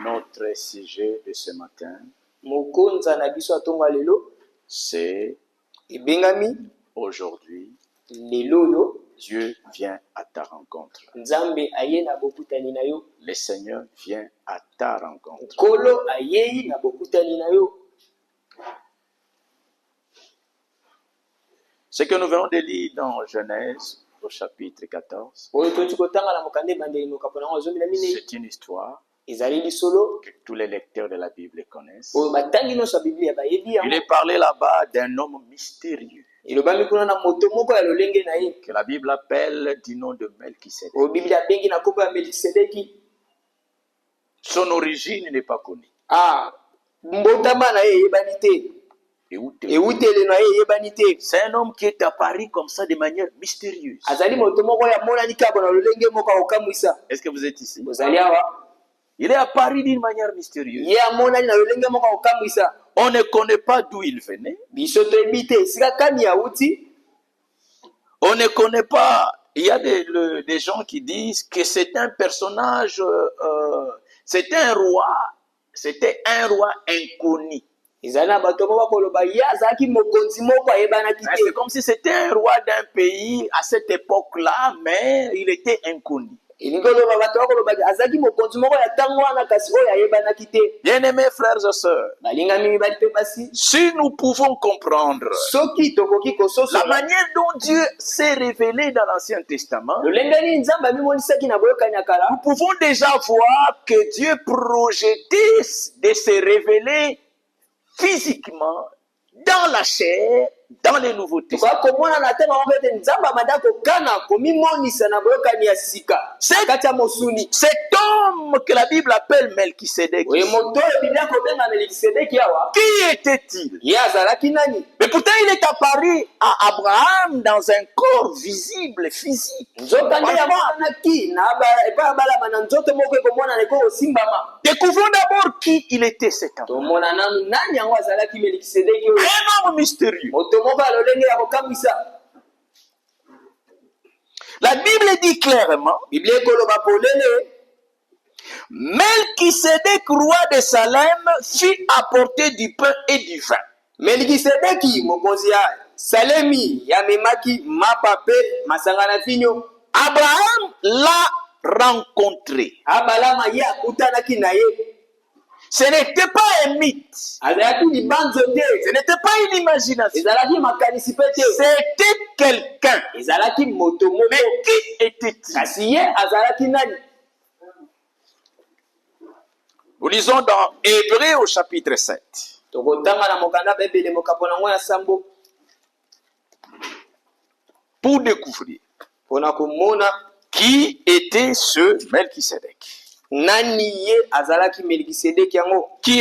Notre sujet de ce matin, c'est aujourd'hui, Dieu vient à ta rencontre. Le Seigneur vient à ta rencontre. Ce que nous venons de lire dans Genèse au chapitre 14, c'est une histoire que tous les lecteurs de la Bible connaissent. Il est parlé là-bas d'un homme mystérieux que la Bible appelle du nom de Melchisedec. Son origine n'est pas connue. C'est un homme qui est apparu comme ça de manière mystérieuse. Est-ce que vous êtes ici? Il est apparu d'une manière mystérieuse. On ne connaît pas d'où il venait. On ne connaît pas. Il y a des gens qui disent que c'est un personnage, c'était un roi inconnu. C'est comme si c'était un roi d'un pays à cette époque-là, mais il était inconnu. Bien-aimés frères et sœurs, si nous pouvons comprendre la manière dont Dieu s'est révélé dans l'Ancien Testament, nous pouvons déjà voir que Dieu projetait de se révéler physiquement dans la chair, dans les Nouveaux Testaments. Cet homme que la Bible appelle Melchisedec, qui était-il? Mais pourtant il est apparu à Abraham dans un corps visible, physique. Découvrons d'abord qui il était, cet homme. Un homme mystérieux. La Bible dit clairement, Melchisedec, roi de Salem, fit apporter du pain et du vin. Abraham l'a rencontré. Ce n'était pas un mythe. Ce n'était pas une imagination. C'était quelqu'un. Mais qui était-il? Nous lisons dans Hébreux au chapitre 7. Pour découvrir qui était ce Melchisedec. Qui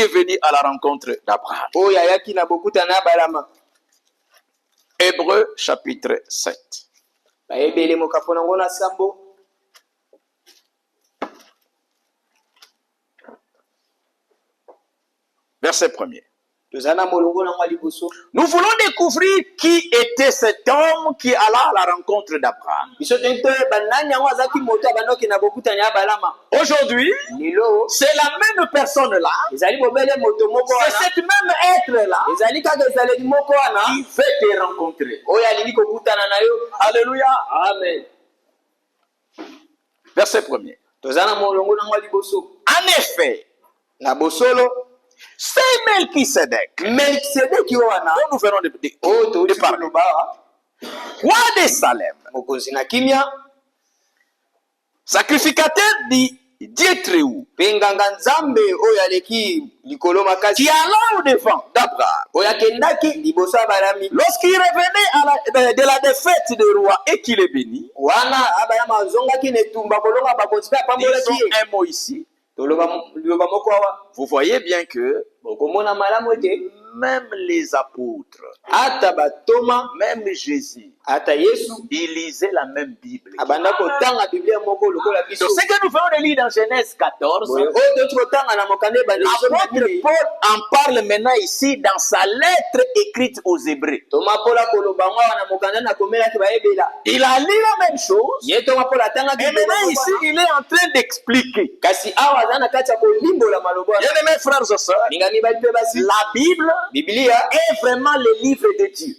est venu à la rencontre d'Abraham. Hébreux chapitre 7. Verset 1er. Nous voulons découvrir qui était cet homme qui alla à la rencontre d'Abraham. Aujourd'hui, c'est la même personne-là, c'est cette même être-là qui fait te rencontrer. Alléluia. Amen. Verset 1er. En effet, c'est Melchisedec dont nous venons de parler. Roi de Salem, sacrificateur du Dieu très haut, qui alla au-devant d'Abraham lorsqu'il revenait de la défaite du roi et qu'il est béni. Disons un mot ici. Vous voyez bien que même les apôtres, même Jésus, il lisait la même Bible. Donc ce que nous venons avez lu dans Genèse 14, l'apôtre Paul en parle maintenant ici dans sa lettre écrite aux Hébreux. Il a lu la même chose. Et maintenant ici, il est en train d'expliquer. Bien-aimés frères et sœurs, la Bible est vraiment le livre de Dieu.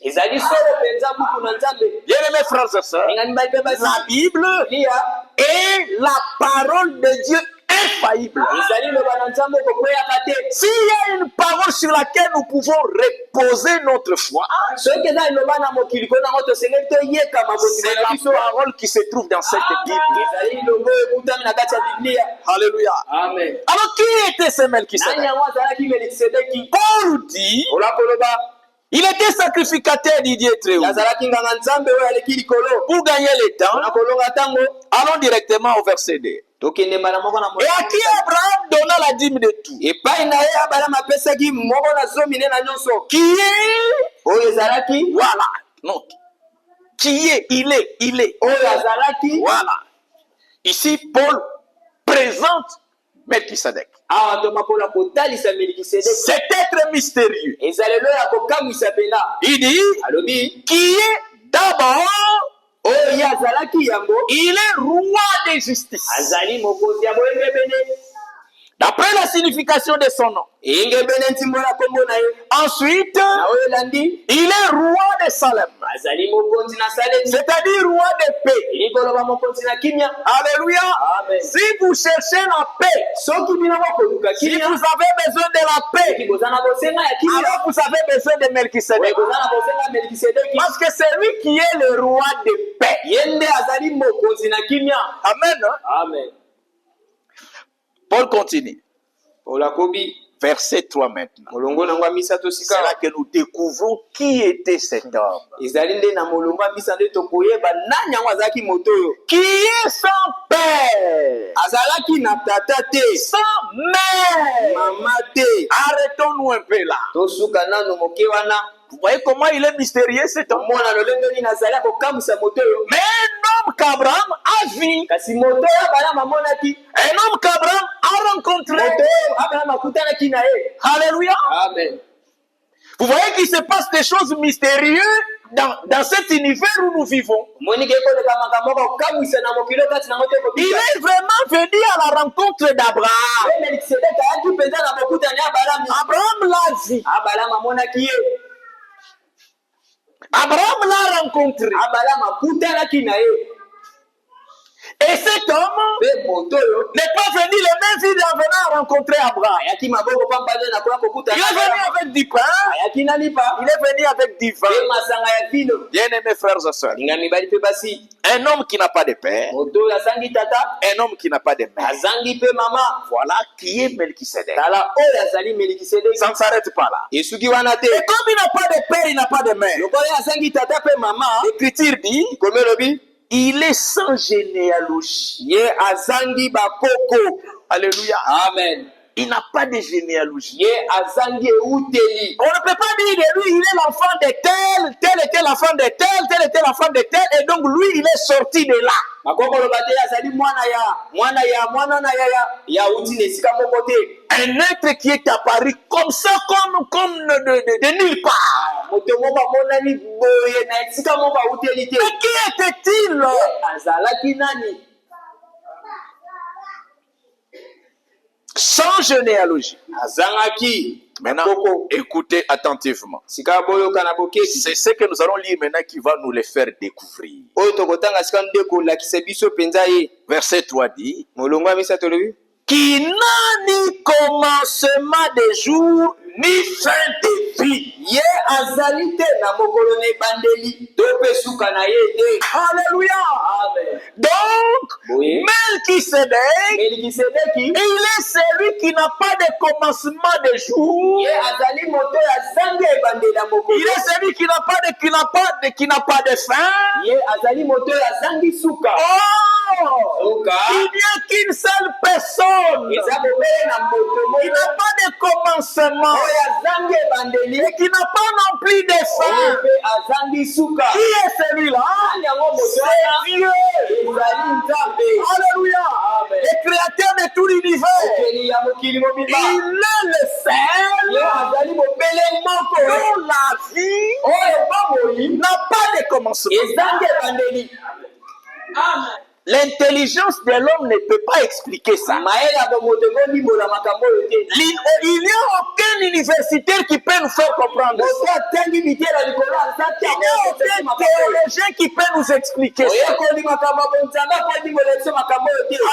Bien-aimés frères et sœurs, la Bible est la parole de Dieu infaillible. S'il y a une parole sur laquelle nous pouvons reposer notre foi, c'est la parole qui se trouve dans cette Bible. Alléluia. Amen. Alors qui était ce Melchisedec? Paul dit, il était sacrificateur du Dieu très haut. Pour gagner le temps, allons directement au verset 2. Et à qui Abraham donna la dîme de tout. Qui est, voilà, non, qui est, il est. Voilà. Ici, Paul présente Melchisedec. Cet être mystérieux. Il dit, qui est d'abord, il est roi de justice. D'après la signification de son nom. Ensuite, il est roi de Salem. C'est-à-dire roi de paix. Alléluia. Amen. Si vous cherchez la paix, si vous avez besoin de la paix, alors vous avez besoin de Melchisedec. Parce que c'est lui qui est le roi de paix. Amen. Amen. Paul continue. Verset 3 maintenant. C'est là que nous découvrons qui était cet homme. Qui est sans père, sans mère. Arrêtons-nous un peu là. Vous voyez comment il est mystérieux cet homme. Mais un homme qu'Abraham a vu, un homme qu'Abraham a rencontré. Alléluia. Amen. Vous voyez qu'il se passe des choses mystérieuses dans cet univers où nous vivons. Il est vraiment venu à la rencontre d'Abraham. Abraham l'a vu. Abraham l'a rencontré. Et cet homme n'est pas venu le même jour en venant rencontrer Abraham. Il est venu avec du pain. Il est venu avec du vin. Bien-aimés frères et sœurs, un homme qui n'a pas de père, un homme qui n'a pas de mère, voilà qui est Melchisedec. Ça ne s'arrête pas là. Et comme il n'a pas de père, il n'a pas de mère, l'Écriture dit, il est sans généalogie. Alléluia. Amen. Il n'a pas de généalogie. On ne peut pas dire de lui, il est l'enfant de tel était l'enfant de tel était l'enfant de tel, et donc lui, il est sorti de là. Un être qui est apparu comme ça, comme de nulle part. Mais qui était-il? Sans généalogie. Maintenant, écoutez attentivement. C'est ce que nous allons lire maintenant qui va nous les faire découvrir. Verset 3 dit, qui n'a ni commencement de jour, ni fin de vie. Alléluia. Amen. Donc, Melchisedec, il est celui qui n'a pas de commencement de jour. Il est celui qui n'a pas de fin. Oh, il n'y a qu'une seule personne. Il n'a pas de commencement. Et qui n'a pas non plus de fin. Qui est celui-là? C'est Dieu. Alléluia. Le créateur Il est le seul dont la vie n'a pas de commencement. L'intelligence de l'homme ne peut pas expliquer ça. Il n'y a aucun universitaire qui peut nous faire comprendre ça. Il n'y a aucun théologien qui peut nous expliquer ça.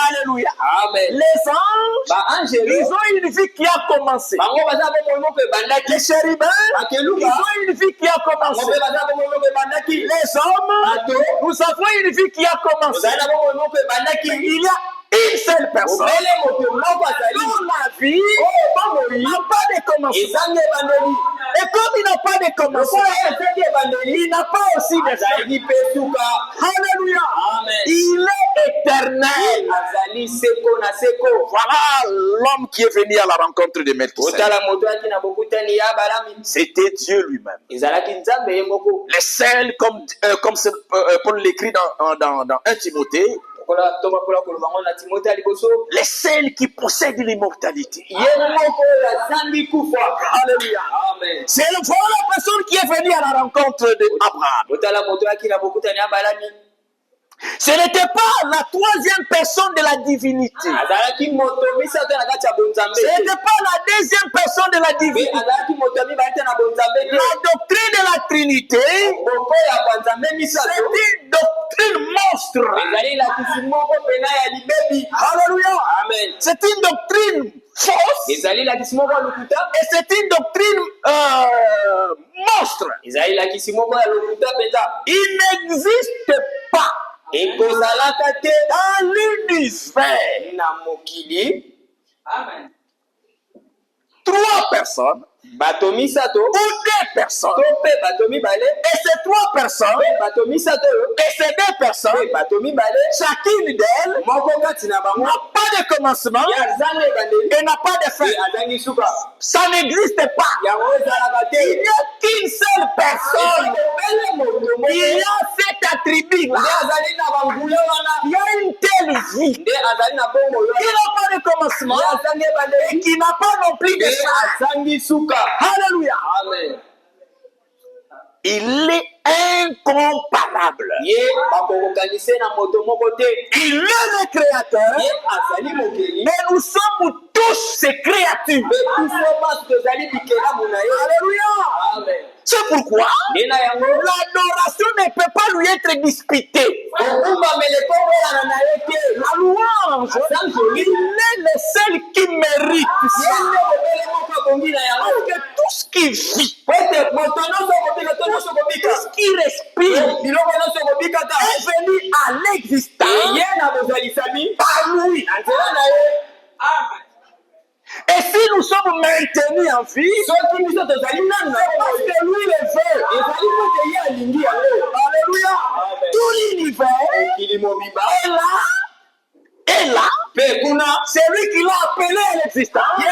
Alléluia. Les anges, ils ont une vie qui a commencé. Les chérubins, ils ont une vie qui a commencé. Les hommes, nous avons une vie qui a commencé. Il y a une seule personne dont la vie n'a pas de commencement. Et comme il n'a pas de commencement, il n'a pas aussi de fin. Alléluia. Il est éternel. Voilà l'homme qui est venu à la rencontre de Melchisedec. C'était Dieu lui-même. Les seuls, comme Paul l'écrit dans 1 Timothée, les seuls qui possèdent l'immortalité. Alléluia. C'est la personne qui est venue à la rencontre d'Abraham. Ce n'était pas la troisième personne de la divinité. Ce n'était pas la deuxième personne de la divinité. La doctrine de la Trinité, c'est une doctrine monstre. Alléluia. C'est une doctrine fausse. Et c'est une doctrine monstre. Il n'existe pas dans l'univers trois personnes ou deux personnes, et ces trois personnes et ces deux personnes, chacune d'elles n'a pas de commencement et n'a pas de fin. Ça n'existe pas. Il n'y a qu'une seule personne. Il y a cet attribut-là. Il y a une telle vie qui n'a pas de commencement et qui n'a pas non plus de fin. Alléluia. Amen. Il est incomparable. Il est le créateur. Mais nous sommes tous ses créatures. Alléluia. Amen. C'est pourquoi l'adoration ne peut pas lui être disputée. La louange, il est le seul qui mérite ça. Parce que tout ce qui vit, tout ce qui respire, est venu à l'existence par lui. Et si nous sommes maintenus en vie, c'est parce que lui le veut. Alléluia. Tout l'univers est là. C'est lui qui l'a appelé à l'existence. Et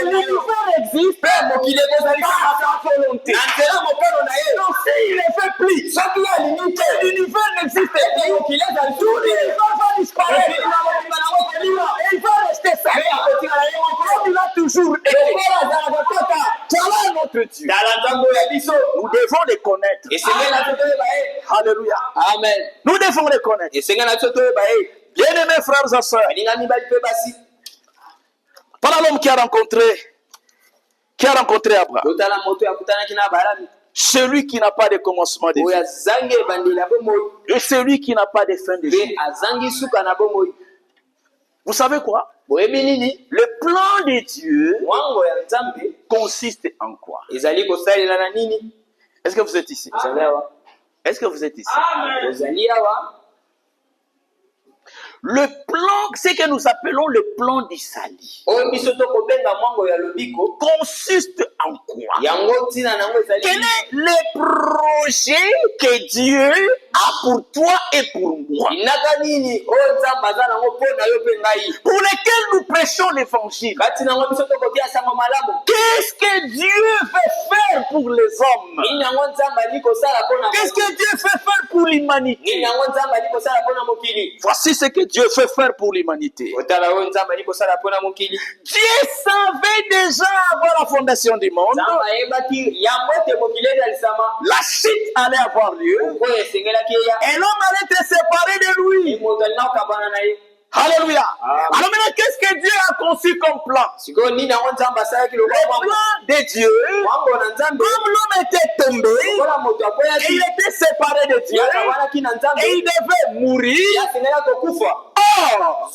l'univers existe par sa volonté. Donc s'il ne fait plus, l'univers n'existe plus. Tout l'univers va disparaître. Et il va rester seul. Comme il a toujours été. Voilà notre Dieu. Nous devons les connaître. Alléluia. Amen. Nous devons les connaître. Bien-aimés frères et sœurs, voilà l'homme qui a rencontré Abraham. Celui qui n'a pas de commencement de vie. Et celui qui n'a pas de fin de vie. Vous savez quoi? Le plan de Dieu consiste en quoi? Est-ce que vous êtes ici? Est-ce que vous êtes ici? Le plan, ce que nous appelons le plan d'Isali, consiste en quoi? Quel est le projet que Dieu a pour toi et pour moi, pour lesquels nous prêchons l'évangile. Qu'est-ce que Dieu veut faire pour les hommes? Qu'est-ce que Dieu veut faire pour l'humanité? Voici ce que Dieu veut faire pour l'humanité. Dieu savait déjà avant la fondation du monde, la chute allait avoir lieu et l'homme allait être séparé de lui. Alléluia. Alors maintenant, qu'est-ce que Dieu a conçu comme plan? Le plan de Dieu, comme l'homme était tombé, et il était séparé de Dieu, et il devait mourir. Or,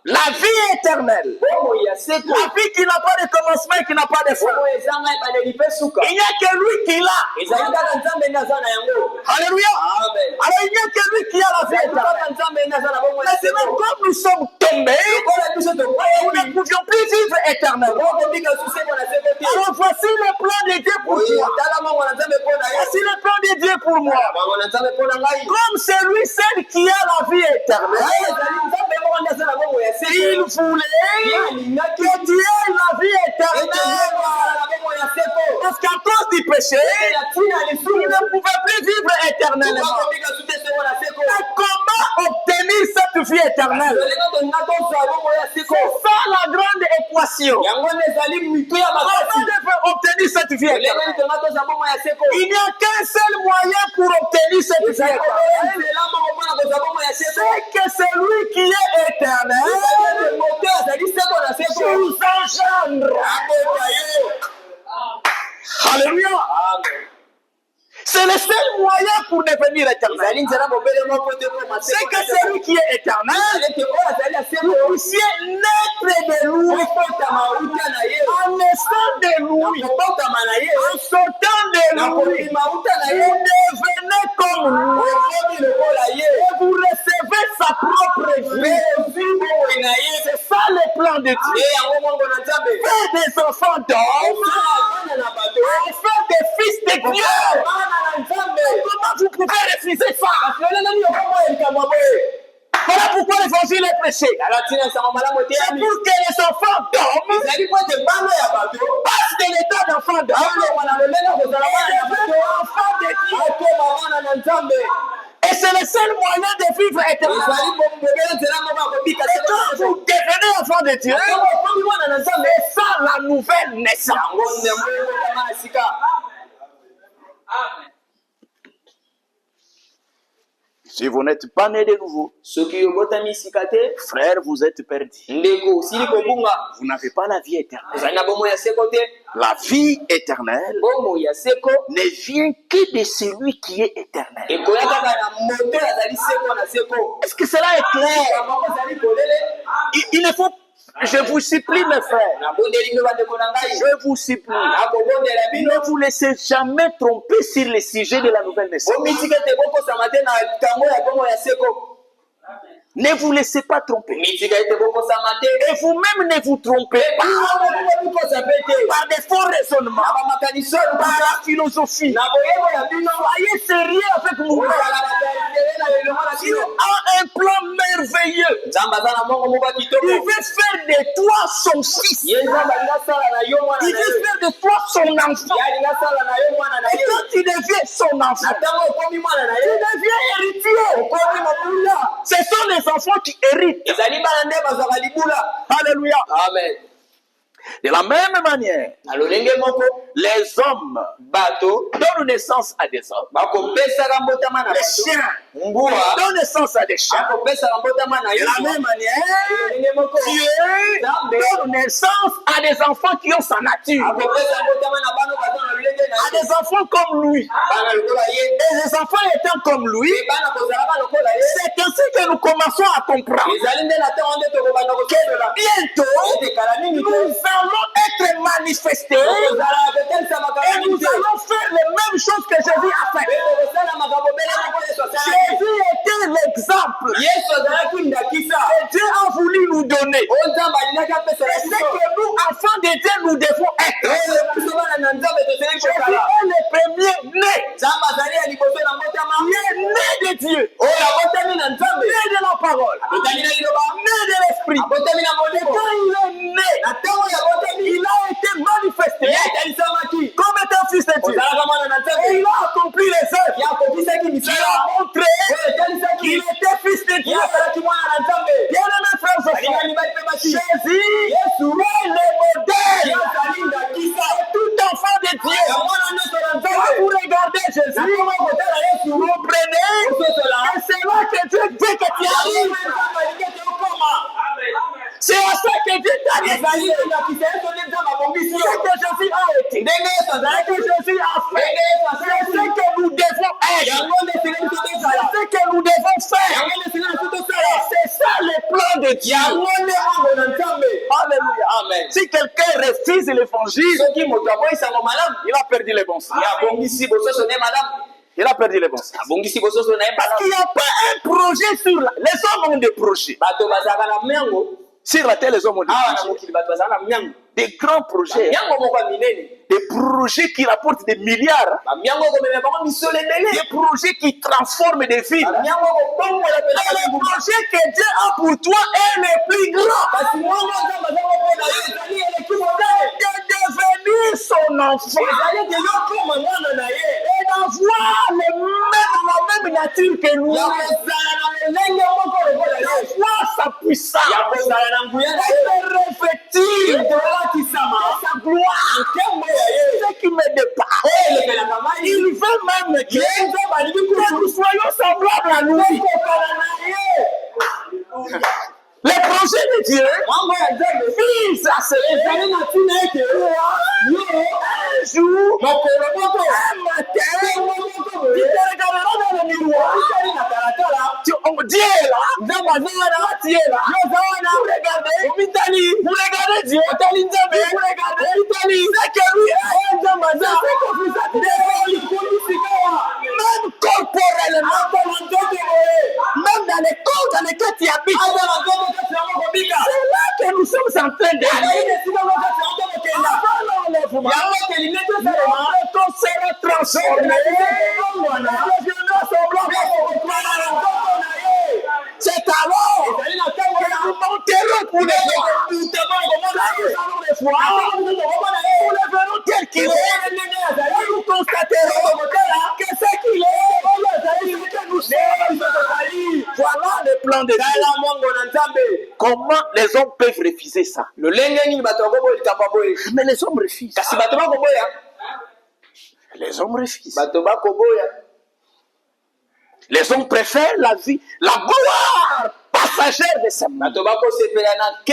la vie éternelle, la vie qui n'a pas de commencement et qui n'a pas de fin, il n'y a que lui qui l'a. Alléluia. Alors il n'y a que lui qui a la vie éternelle. Maintenant, comme nous sommes tombés, nous ne pouvions plus vivre éternellement. Alors voici le plan de Dieu pour toi. Voici le plan de Dieu pour moi. Comme c'est lui seul qui a la vie éternelle, il voulait que Dieu ait la vie éternelle. Parce qu'à cause du péché, il ne pouvait plus vivre éternellement. Mais comment obtenir cette vie éternelle? C'est ça la grande équation. Comment devait obtenir cette vie éternelle? Il n'y a qu'un seul moyen pour obtenir cette vie éternelle. C'est que celui qui est éternel nous engendre. Alléluia. C'est le seul moyen pour devenir éternel. C'est que celui qui est éternel, vous puissiez naître de lui, en naissant de lui, en sortant de lui, vous devenez comme lui, et vous recevez sa propre vie. C'est ça le plan de Dieu. Faire des enfants d'hommes, faire des fils de Dieu. Comment vous pouvez refuser ça? Voilà pourquoi l'évangile est prêché. C'est pour que les enfants d'hommes passent de l'état d'enfants d'hommes enfants de Dieu. Et c'est le seul moyen de vivre éternellement. Et quand vous devenez enfant de Dieu, c'est ça la nouvelle naissance. Si vous n'êtes pas né de nouveau, frère, vous êtes perdu. Vous n'avez pas la vie éternelle. La vie éternelle ne vient que de celui qui est éternel. Est-ce que cela est clair? Il ne faut... Je vous supplie, mes frères, je vous supplie, ne vous laissez jamais tromper sur le sujet de la nouvelle naissance. Ne vous laissez pas tromper. Et vous-même ne vous trompez pas par des faux raisonnements, par la philosophie. Soyez sérieux avec vous. Dieu a un plan merveilleux. Il veut faire de toi son fils. Il veut faire de toi son enfant. Et quand tu deviens son enfant, tu deviens héritier. Ce sont les enfants qui héritent. Alléluia. Amen. De la même manière, les hommes donnent naissance à des hommes. Les chiens donnent naissance à des chiens. De la même manière, Dieu donne naissance à des enfants qui ont sa nature. À des enfants comme lui. Et les enfants étant comme lui, c'est ainsi que nous commençons à comprendre que bientôt, nous allons être manifestés et nous allons faire les mêmes choses que Jésus a fait. Jésus était l'exemple que Dieu a voulu nous donner. Et c'est que nous, enfants de Dieu, nous devons être. Jésus est le premier né. Il est né né de l'esprit. Et quand il est né, il a été manifesté comme étant fils de Dieu. Et il a accompli les œuvres. Il a montré qu'il était fils de Dieu. Bien-aimés frères et sœurs, Jésus est le modèle de tout enfant de Dieu. Quand vous regardez Jésus, vous comprenez que c'est là que Dieu dit que tu arrives. C'est à ça que Dieu t'a dit. Ce que Jésus a été, ce que Jésus a fait, c'est ce que nous devons être, c'est ce que nous devons faire. C'est ça le plan de Dieu. Alléluia. Amen. Si quelqu'un refuse l'évangile, il a perdu les bons sens. Il a perdu les bons sens. Parce qu'il n'y a pas un projet sur la... Les hommes ont des projets. Sur la terre, les hommes ont des projets. Des grands projets. Des projets qui rapportent des milliards. Des projets qui transforment des villes. Le projet que Dieu a pour toi est le plus grand. De devenir son enfant. Et d'avoir la même nature que nous. D'avoir sa puissance. Et de revêtir sa gloire. Ce qui me dépasse. Il veut même que nous soyons semblables à lui. Les projets de Dieu visent à se révéler un jour, un matin, tu te regarderas dans le miroir. Dieu est là, tu es là, vous regardez Dieu, vous regardez, c'est que lui même corporellement, même dans les corps dans lesquels tu habites. C'est là que nous sommes en train d'aller. Avant l'enlèvement, notre corps sera transformé. C'est alors que nous monterons pour les voir. Nous le verrons tel qu'il est. Et nous constaterons que ce qu'il est, que nous sommes. Voilà le plan de Dieu. Comment les hommes peuvent refuser ça? Mais les hommes refusent. Les hommes refusent. Les hommes préfèrent la vie, la gloire passagère de ce monde. Et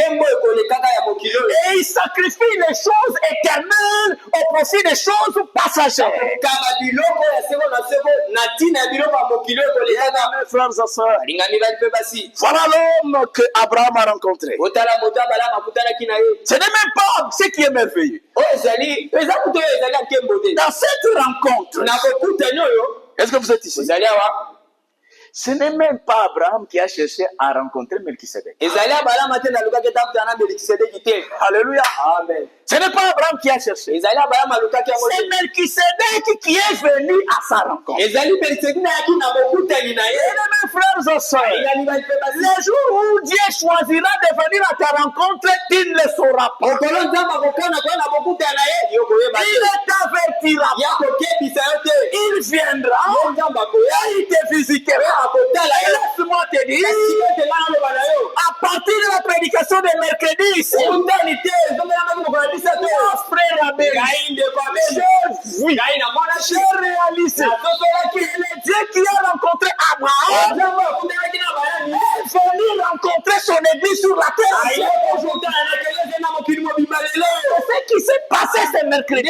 ils sacrifient les choses éternelles au profit des choses passagères. Frères et sœurs, voilà l'homme que Abraham a rencontré. Ce n'est même pas ce qui est merveilleux. Dans cette rencontre, est-ce que vous êtes ici? Ce n'est même pas Abraham qui a cherché à rencontrer Melchisedec. Alléluia. Amen. Ce n'est pas Abraham qui a cherché. C'est Melchisedec qui est venu à sa rencontre. Et mes frères et sœurs, le jour où Dieu choisira de venir à ta rencontre, tu ne le sauras pas. Il t'avertira. Il viendra. Et il te visitera. Laisse-moi te dire, à partir de la prédication de mercredi ici, frère Abel, j'ai réalisé que le Dieu qui a rencontré Abraham est venu rencontrer son église sur la terre. C'est ce qui s'est passé ce mercredi.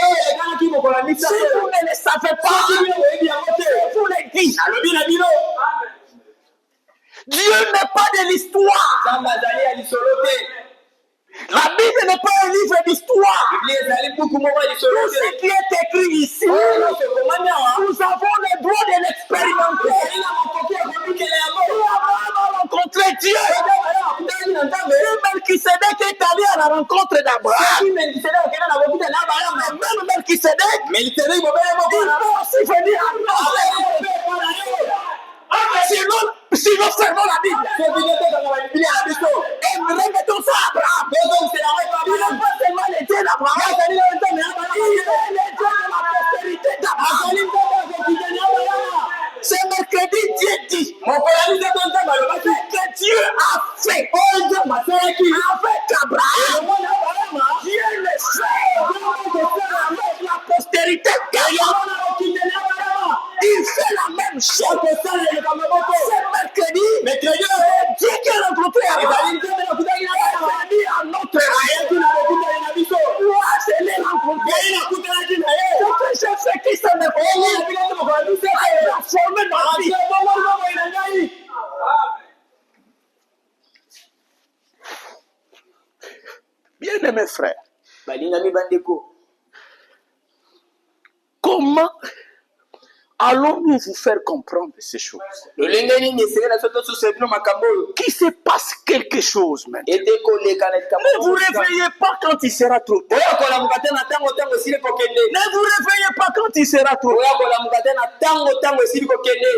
Si vous ne le savez pas, je vous le dis. Dieu n'est pas de l'histoire. La Bible n'est pas un livre d'histoire. Tout ce qui est écrit ici, nous avons le droit de l'expérimenter. Abraham a rencontré Dieu. Melchisedec est allé à la rencontre d'Abraham. Même Melchisedec, il peut aussi venir à nous. Sinon, fermons la Bible. Et remettons ça à Abraham. Il n'a pas seulement les dieux d'Abraham. Il est le Dieu de la postérité d'Abraham. Ce mercredi, Dieu dit que Dieu a fait avec Abraham. Dieu le fait avec la postérité d'Abraham. Il fait la même chose. Ce mercredi, Dieu qui a rencontré Abraham. Il a dit à notre âge. Moi, je l'ai rencontré. Ce que j'ai fait qui s'en est fait. Il a formé ma vie. Bien-aimés frères, comment allons-nous vous faire comprendre ces choses? Qu'il se passe quelque chose maintenant. Ne vous réveillez pas quand il sera trop tard. Ne vous réveillez pas quand il sera trop tard.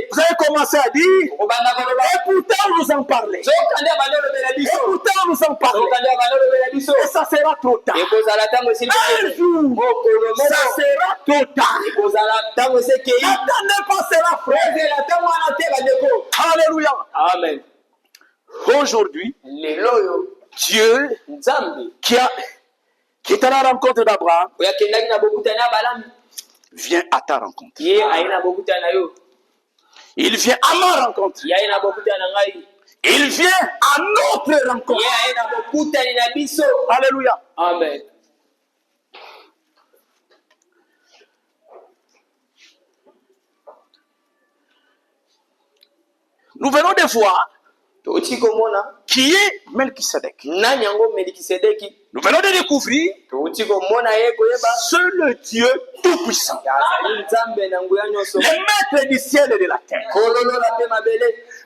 Vous avez commencé à dire, et pourtant nous en parlons. Et pourtant nous en parlons. Et ça sera trop tard. Un jour, ça sera trop tard. N'attendez pas cela, frère. Alléluia. Amen. Aujourd'hui, Dieu qui est à la rencontre d'Abraham vient à ta rencontre. Il vient à ma rencontre. Il vient à notre rencontre. Alléluia. Amen. Nous venons de voir qui est Melchisedec. Nous venons de découvrir seul le Dieu tout-puissant, le maître du ciel et de la terre.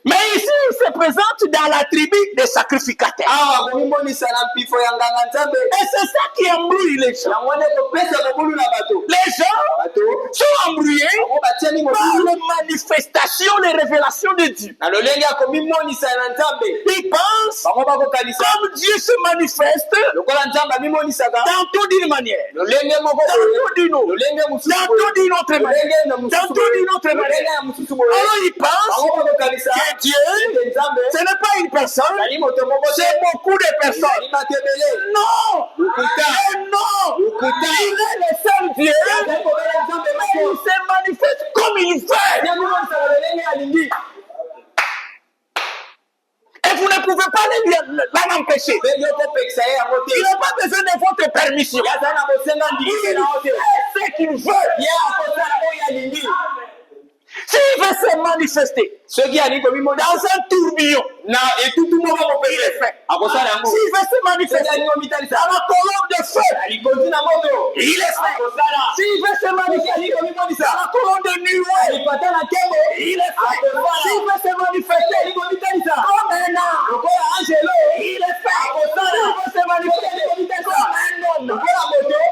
Mais ici, il se présente dans la tribu des sacrificateurs. Et c'est ça qui embrouille les gens. Les gens sont embrouillés par les manifestations, les révélations de Dieu. Ils pensent comme Dieu se manifeste tantôt d'une manière, tantôt d'une autre, tantôt d'une autre manière, tantôt d'une autre manière. Alors ils pensent que Dieu, ce n'est pas une personne, c'est beaucoup de personnes. Non, non, il est le seul Dieu, mais il se manifeste comme il veut. Et vous ne pouvez pas l'en empêcher. Il n'a pas besoin de votre permission. Il fait ce qu'il veut. S'il veut se manifester dans un tourbillon, il est fait. S'il veut se manifester dans la colonne de feu, il est fait. S'il veut se manifester dans la colonne de nuée, il est fait. S'il veut se manifester comme un ange, il est fait. S'il veut se manifester comme un homme,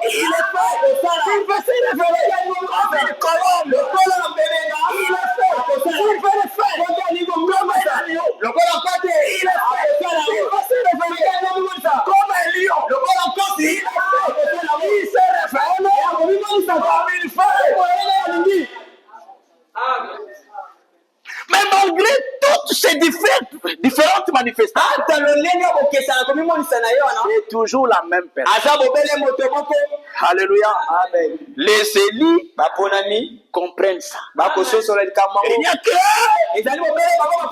il est fait. S'il veut se révéler comme une colonne, il est fait. S'il veut le faire comme un agneau, il est fait. S'il veut se révéler comme un lion, il est fait. Il se révèle comme il fait. Mais malgré toutes ces différentes manifestations, c'est toujours la même personne. Alléluia. Amen. Les élus comprennent ça. Il n'y a que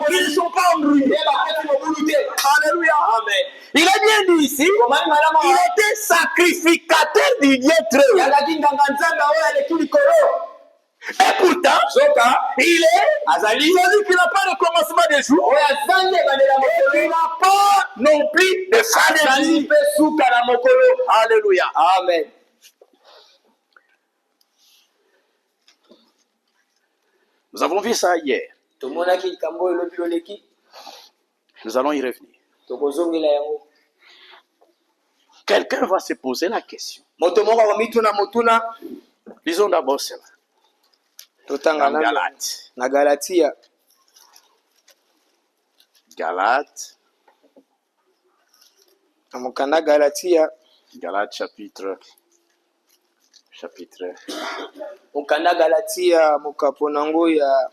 qui ne sont pas embrouillés. Alléluia. Amen. Il est bien dit ici, il était sacrificateur du Dieu très haut. Et pourtant, il est celui qui n'a pas de commencement de jour, et qui n'a pas non plus de fin de vie. Alléluia. Amen. Nous avons vu ça hier. Nous allons y revenir. Quelqu'un va se poser la question. Lisons d'abord cela. Na Galatia Galates. Mukanda Galatia. Galates chapitre. Mukanda Galatia mukaponango ya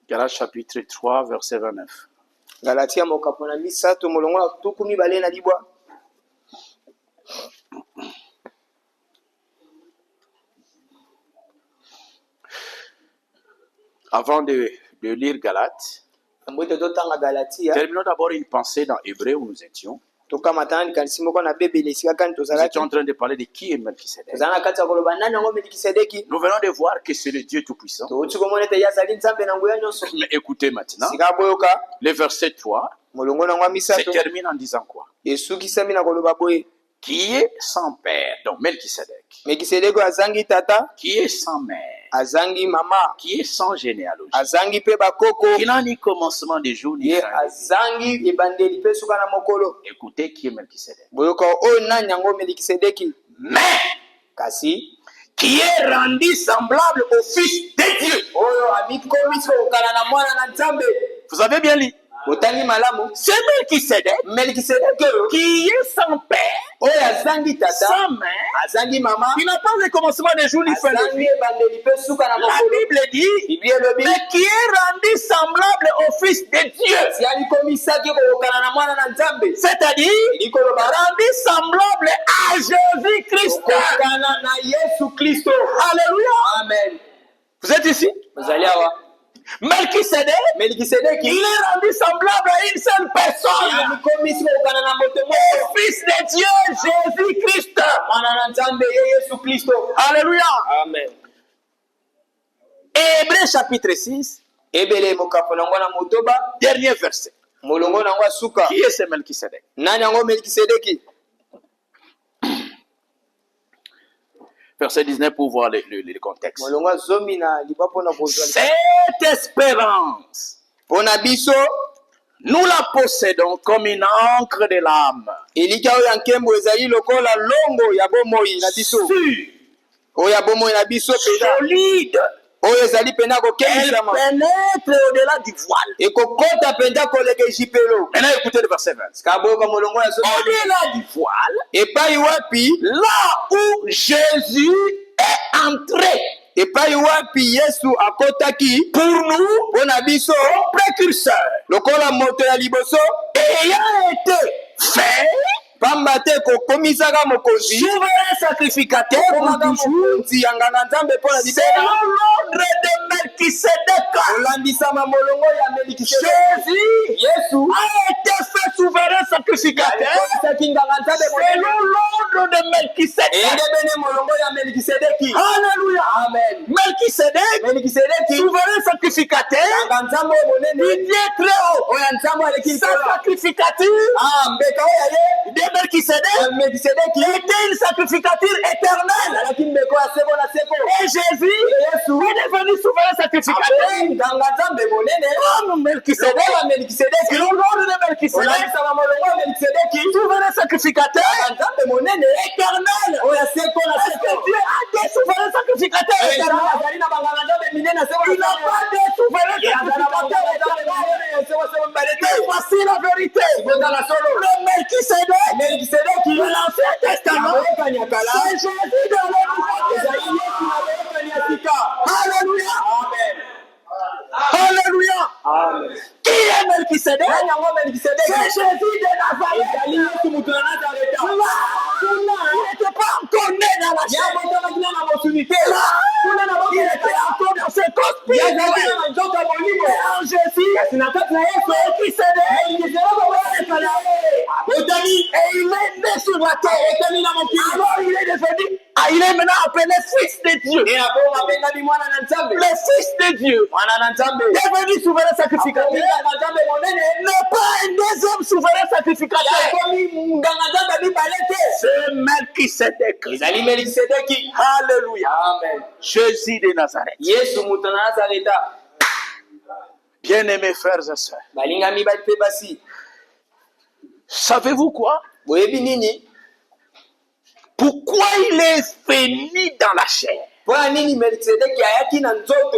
Galates chapitre 3 verset 29. Galatia mukapona misato mulongo na tukumi bale na libwa. Avant de lire Galates, terminons d'abord une pensée dans Hébreu où nous étions. Nous étions en train de parler de qui est Melchisedec. Nous venons de voir que c'est le Dieu Tout-Puissant. Mais écoutez maintenant, le verset 3 se termine en disant quoi? Qui est sans père, donc Melchisedec. Qui est sans mère, qui est sans généalogie, qui n'a ni commencement de jour ni fin. Écoutez qui est Melchisedec. Mais qui est rendu semblable au Fils de Dieu. Vous avez bien lu. C'est Melchisedec qui est sans père, sans mère, qui n'a pas de commencement de jour ni fin de vie. La Bible dit, mais qui est rendu semblable au Fils de Dieu. C'est-à-dire, rendu semblable à Jésus-Christ. Alléluia. Amen. Vous êtes ici? Melchisedec, il est rendu semblable à une seule personne. Au Fils de Dieu, Jésus-Christ. Alléluia. Amen. Hébreu chapitre 6, dernier verset. Qui est ce Melchisedec? Verset 19 pour voir le contexte. Cette espérance, nous la possédons comme une encre de l'âme. Solide. Elle pénètre au-delà du voile. Maintenant écoutez le verset 20. Au-delà du voile, là où Jésus est entré. Pour nous, précurseur, ayant été fait souverain sacrificateur pour toujours, selon l'ordre de Melchisedec. Jésus a été fait souverain sacrificateur selon l'ordre de Melchisedec. Alléluia. Amen. Melchisedec, souverain sacrificateur, il vient très haut. Sa sacrificature de Melchisedec était une sacrificature éternelle. Et Jésus est devenu souverain sacrificateur. Comme Melchisedec, selon l'ordre de Melchisedec, souverain sacrificateur éternel. Est-ce que Dieu a des souverains sacrificateurs éternels? Il n'a pas de souverain sacrificateur éternel. Mais voici la vérité. Le Melchisedec de l'Ancien Testament, c'est Jésus de Alléluia. Amen. Alléluia. Amen. Qui est Melchisedec? C'est Jésus de Nazareth. Il n'était pas encore né dans la chair. Il était encore dans ses conspirations. En Jésus, Melchisedec, et il est né sur la terre. Alors il est devenu, il est maintenant appelé Fils de Dieu. Le Fils de Dieu, devenu souverain sacrificateur, n'est pas un deuxième souverain sacrificateur. C'est Melchisedec. Alléluia. Amen. Jésus de Nazareth. Bien-aimés frères et sœurs, savez-vous quoi? Pourquoi il est venu dans la chair? Pour nini Melkisedeki ayaki na nzoto?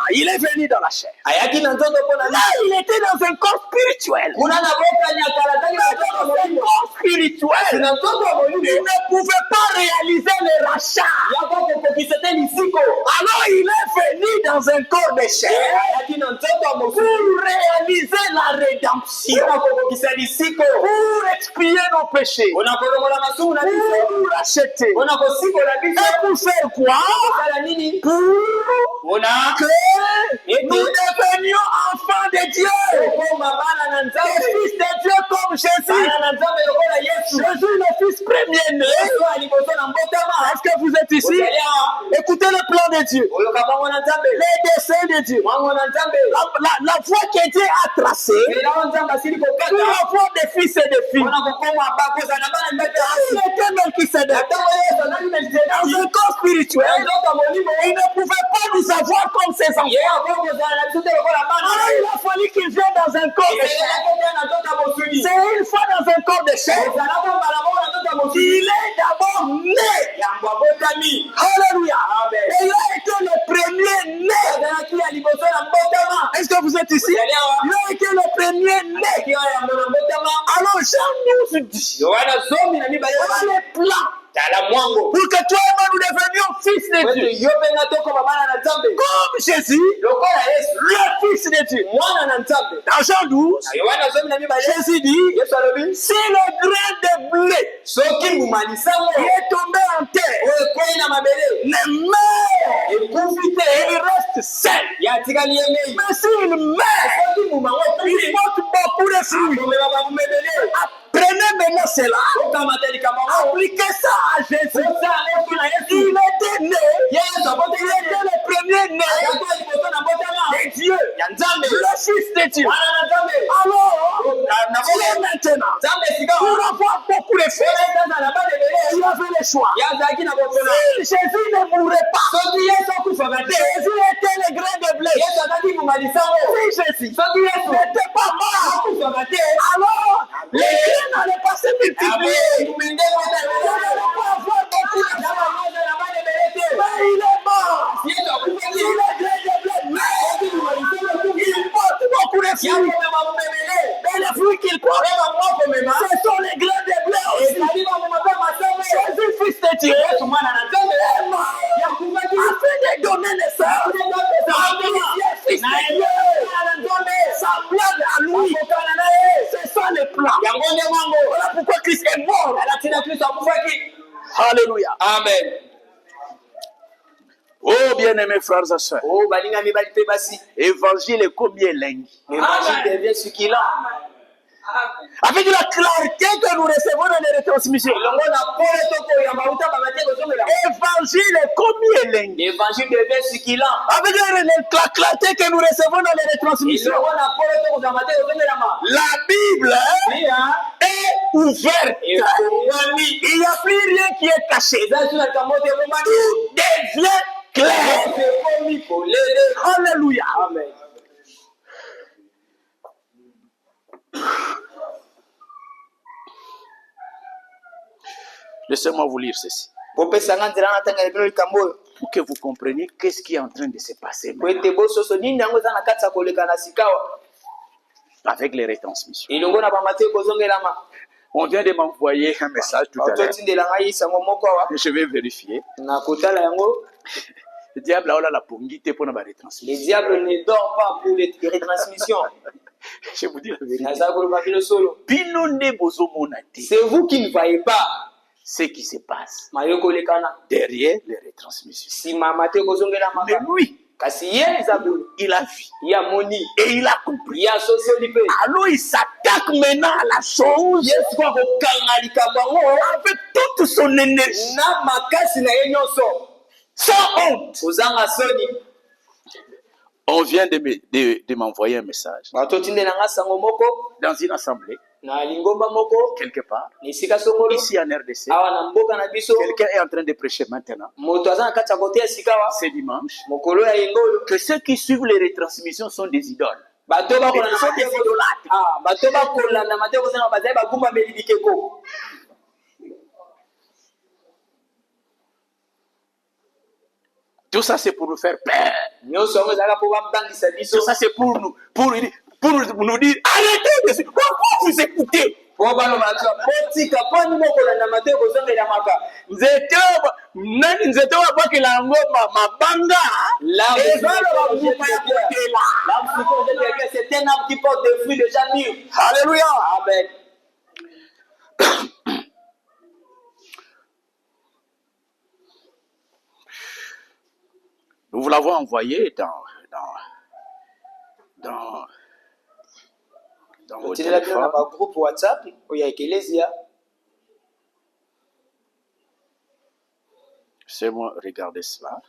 Il est venu dans la chair. Ayaki na nzoto pour Là, il était dans un corps spirituel. kuna na boka nyakalataki na nzoto Dans un corps spirituel. na nzoto Il ne pouvait pas réaliser le rachat. yako kokokisete lisiko. Alors il est venu dans un corps de chair Ayaki na nzoto pour mosusu. réaliser la rédemption, Kuna kokokisa lisiko. pour expier nos péchés, Ona kolomola masumu na biso. pour nous racheter. Ona kosiko na biso. Et pour faire quoi? Kala nini? Pour Ona que nous devenions enfants de Dieu, koma bana na des nzambe. fils de Dieu comme Jésus. Bana na nzambe lokola Yesu. Jésus, le fils premier-né. Yesu aliboso na mbotama. Est-ce que vous êtes ici? Écoutez le plan de Dieu, Oyoka bango na nzambe. les desseins de Dieu, Mwango na nzambe. la voie que Dieu a tracée Ela wa nzambe asili kokata. sur la voie des fils et des filles. Ona kokoma bakoza na bana mbete. Il était Melchisedec. Atango Yesu anani Melkisedeki. Dans un corps spirituel, Nzoto molimo. il ne pouvait pas nous avoir comme ses enfants. Ye akokozala na biso te lokola bana. Alors il a fallu qu'il vienne dans un corps de chair. C'est une fois dans un corps de chair. Il est d'abord né. Alléluia. Et il a été le premier né. Est-ce que vous êtes ici? Il a été le premier né. Alors Jean nous dit, voilà le plan pour que toi et moi nous devenions fils de Dieu. Comme Jésus, le fils de Dieu. Dans Jean 12, Jésus dit, si le grain de blé qui est tombé en terre ne meurt, il reste seul. Mais s'il meurt, il porte beaucoup de fruits. Prenez maintenant cela, appliquez ça à Jésus. Il était né, il était le premier né de Dieu, le fils de Dieu. Alors, Dieu maintenant, pour avoir beaucoup de fruits, il avait le choix. Si Jésus ne mourrait pas, Jésus était le grain de blé. Si Jésus n'était pas mort, alors les grains n'allaient pas se multiplier. Il n'allait pas avoir beaucoup de fruits. Mais il est mort. Il est grain de blé. Mais il porte beaucoup de fruits. Et les fruits qu'il porte, ce sont les grains de blé aussi. Jésus, fils de Dieu, est mort afin de donner naissance à Dieu, fils de Dieu, semblable à lui. C'est ça le plan. Voilà pourquoi Christ est mort. Alléluia. Amen. Oh, bien-aimés frères et sœurs, évangile est combien lingue. L'évangile devient succulent. Avec la clarté que nous recevons dans les retransmissions. Évangile est combien lingue. L'évangile devient succulent. Avec la clarté que nous recevons dans les retransmissions. La Bible est ouverte. Il n'y a plus rien qui est caché. Tout devient clair. Alléluia. Amen. Laissez-moi vous lire ceci. Pour Pour que vous compreniez qu'est-ce qui est en train de se passer avec les retransmissions. On vient de m'envoyer un message tout à l'heure. Je vais vérifier. Le diable a la pongité pour la retransmission. Le diable ne dort pas pour les retransmissions. Je vous dis la vérité. C'est vous qui ne voyez pas ce qui se passe derrière les retransmissions. Mais lui, il a vu et il a compris. Alors il s'attaque maintenant à la chose avec toute son énergie, sans honte. On vient de m'envoyer un message dans une assemblée quelque part ici en RDC. Quelqu'un est en train de prêcher maintenant c'est dimanche que ceux qui suivent les retransmissions sont des idoles. Tout ça, c'est pour nous faire peur. Tout ça, c'est pour nous dire, arrêtez de pourquoi vous écoutez? Nzete wabakela ngoma mabanga. C'est un arbre qui porte des fruits déjà mûrs. Alléluia. Amen. Nous vous l'avons envoyé dans vos téléphones. Groupe WhatsApp, C'est moi, regardez cela.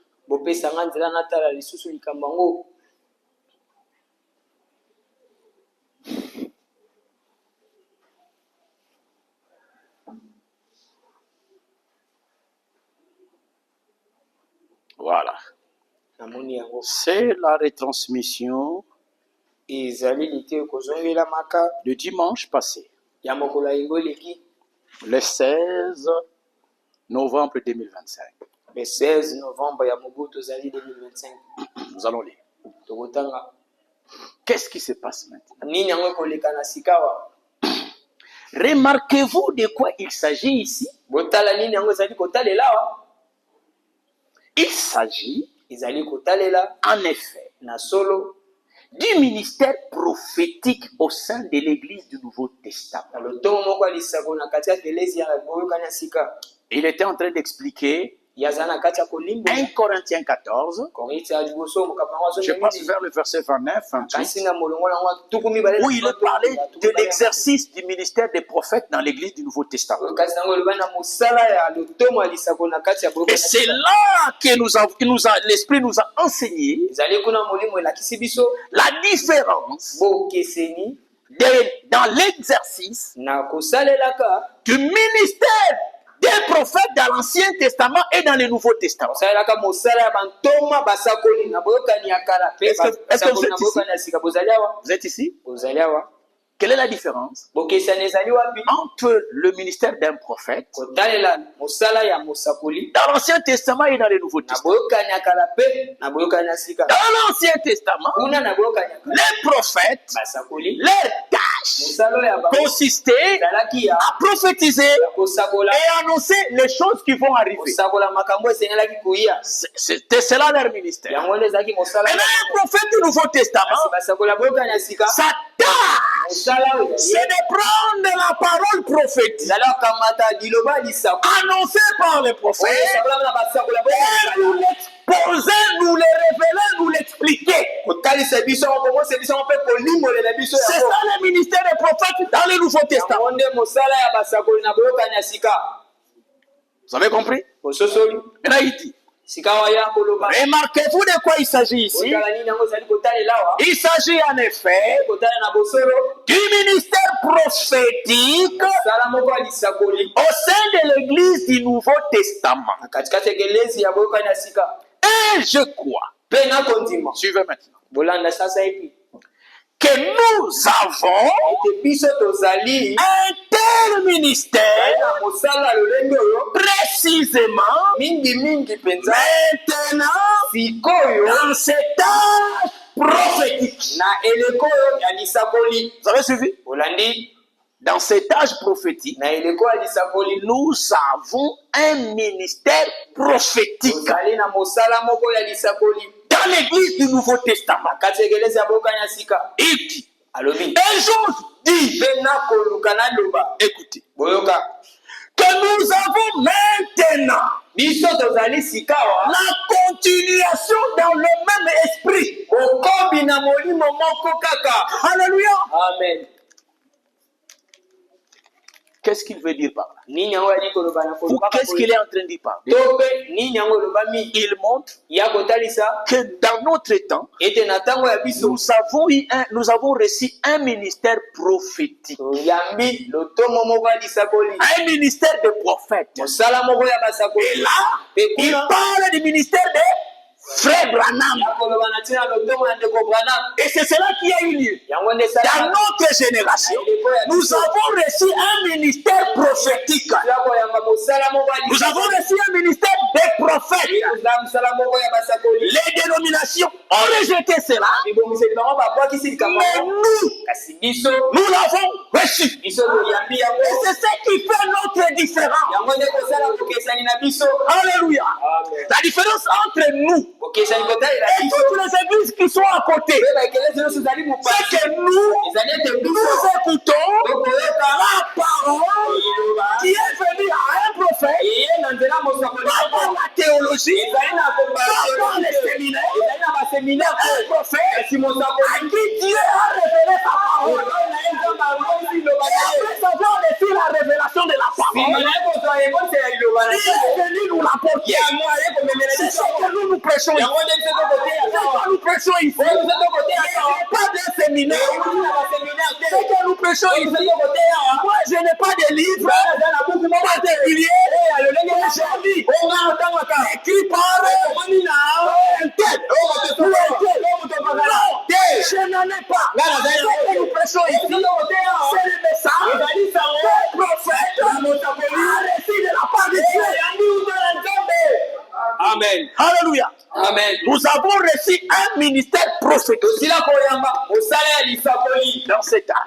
Voilà. C'est la retransmission le dimanche passé, le 16 novembre 2025. Le 16 novembre 2025. Nous allons lire. Qu'est-ce qui se passe maintenant? Remarquez-vous de quoi il s'agit ici? Il s'agit, en effet, du ministère prophétique au sein de l'Église du Nouveau Testament. Il était en train d'expliquer 1 Corinthiens 14, je passe vers le verset 29, 28, où il est parlé de l'exercice du ministère des prophètes dans l'Église du Nouveau Testament. Et c'est là que l'Esprit nous a enseigné la différence dans l'exercice du ministère des prophètes dans l'Ancien Testament et dans le Nouveau Testament. Est-ce que vous êtes ici? Quelle est la différence entre le ministère d'un prophète dans l'Ancien Testament et dans le Nouveau Testament? Dans l'Ancien Testament, les prophètes, leur tâche consistait à prophétiser et annoncer les choses qui vont arriver. C'était cela leur ministère. Maintenant, un prophète du Nouveau Testament, sa tâche, c'est de prendre la parole prophétique annoncée par les prophètes et nous l'exposer, nous le révéler, nous l'expliquer. C'est ça le ministère des prophètes dans le Nouveau Testament. Vous avez compris? Maintenant, il dit, remarquez-vous de quoi il s'agit ici? Il s'agit en effet du ministère prophétique au sein de l'Église du Nouveau Testament. Et je crois, suivez maintenant, que nous avons un tel ministère précisément maintenant dans cet âge prophétique. Vous avez suivi? Dans cet âge prophétique, nous avons un ministère prophétique dans l'Église du Nouveau Testament. Il dit, et j'ose dire, écoutez, que nous avons maintenant la continuation dans le même esprit. Alléluia. Amen. Qu'est-ce qu'il veut dire par là? Qu'est-ce qu'il est en train de dire par là? Il montre que dans notre temps, nous avons reçu un ministère prophétique. Un ministère de prophètes. Et là, il parle du ministère des Frère Branham. Et c'est cela qui a eu lieu. Dans notre génération, nous avons reçu un ministère prophétique. Nous avons reçu un ministère des prophètes. Les dénominations ont rejeté cela. Mais nous l'avons reçu. Et c'est ce qui fait notre différence. Alléluia. La différence entre nous et toutes les églises qui sont à côté, c'est que nous écoutons la parole qui est venue à un prophète, pas par la théologie, pas par les séminaires, un prophète à qui Dieu a révélé sa parole. Et après avoir reçu la révélation de la parole, il est venu nous l'apporter. C'est ce que nous prêchons ici. C'est que nous prêchons ici. Pas de séminaire. C'est que nous prêchons ici. Moi, je n'ai pas de livre particulier. J'ai écrit par un tel. Je n'en ai pas. Ce que nous prêchons ici, c'est le message que le prophète a reçu de la part de Dieu. Amen. Alléluia. Amen. Nous avons reçu un ministère prophétique dans cet âge.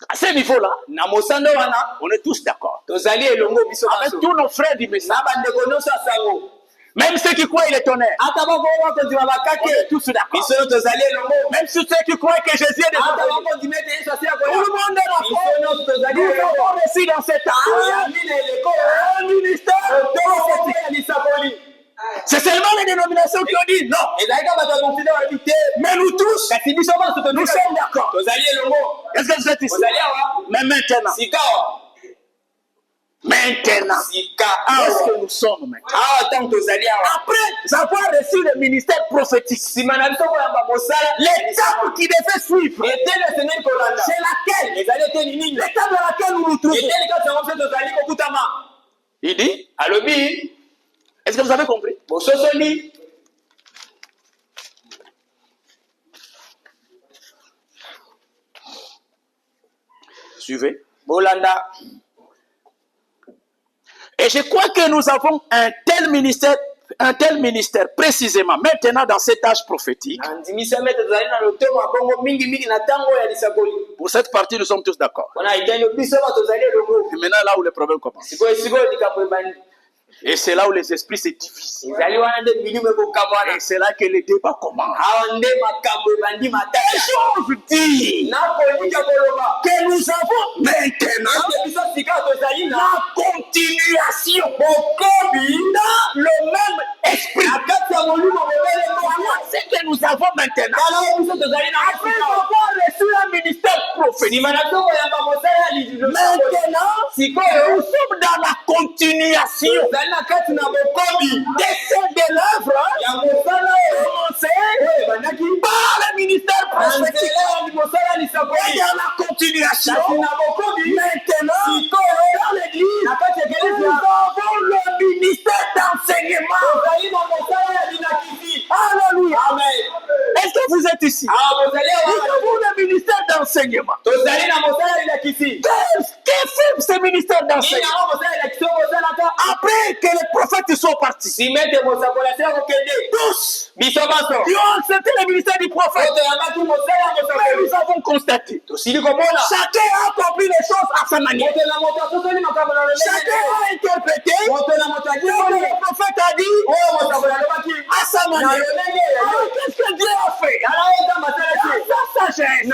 À ce niveau-là, on est tous d'accord. Avec tous nos frères du message. Même ceux qui croient il est tonnerre. On est tous d'accord. Même ceux qui croient que Jésus est désormais. Tout le monde est d'accord. Nous avons reçu dans cet âge un ministère prophétique. C'est seulement les dénominations qui ont dit non. Mais nous tous, nous sommes d'accord. Est-ce que vous êtes ici? Mais maintenant, est-ce que nous sommes maintenant? Après avoir reçu le ministère prophétique, l'étape qui devait suivre, c'est laquelle? L'étape dans laquelle nous nous trouvons. Il dit, est-ce que vous avez compris? Suivez. Et je crois que nous avons un tel ministère précisément maintenant dans cet âge prophétique. Pour cette partie, nous sommes tous d'accord. Et maintenant, là où le problème commence. Et c'est là où les esprits se divisent. Et c'est là que les débats commencent. Et j'ose dire que nous avons maintenant la continuation dans le même esprit. C'est que nous avons maintenant. Après avoir reçu un ministère prophétique. Maintenant, nous sommes dans la continuation de l'œuvre commencée par le ministère prophétique. Et dans la continuation, maintenant, dans l'église, nous avons le ministère d'enseignement. Alléluia. Est-ce que vous êtes ici? Nous avons le ministère d'enseignement. Qu'est-ce que fait ce ministère d'enseignement? Après que les prophètes soient partis, tous qui ont accepté le ministère du prophète, mais nous avons constaté, chacun a compris les choses à sa manière. Chacun a interprété ce que le prophète a dit à sa manière. Qu'est-ce que Dieu a fait? Dans sa sagesse, il a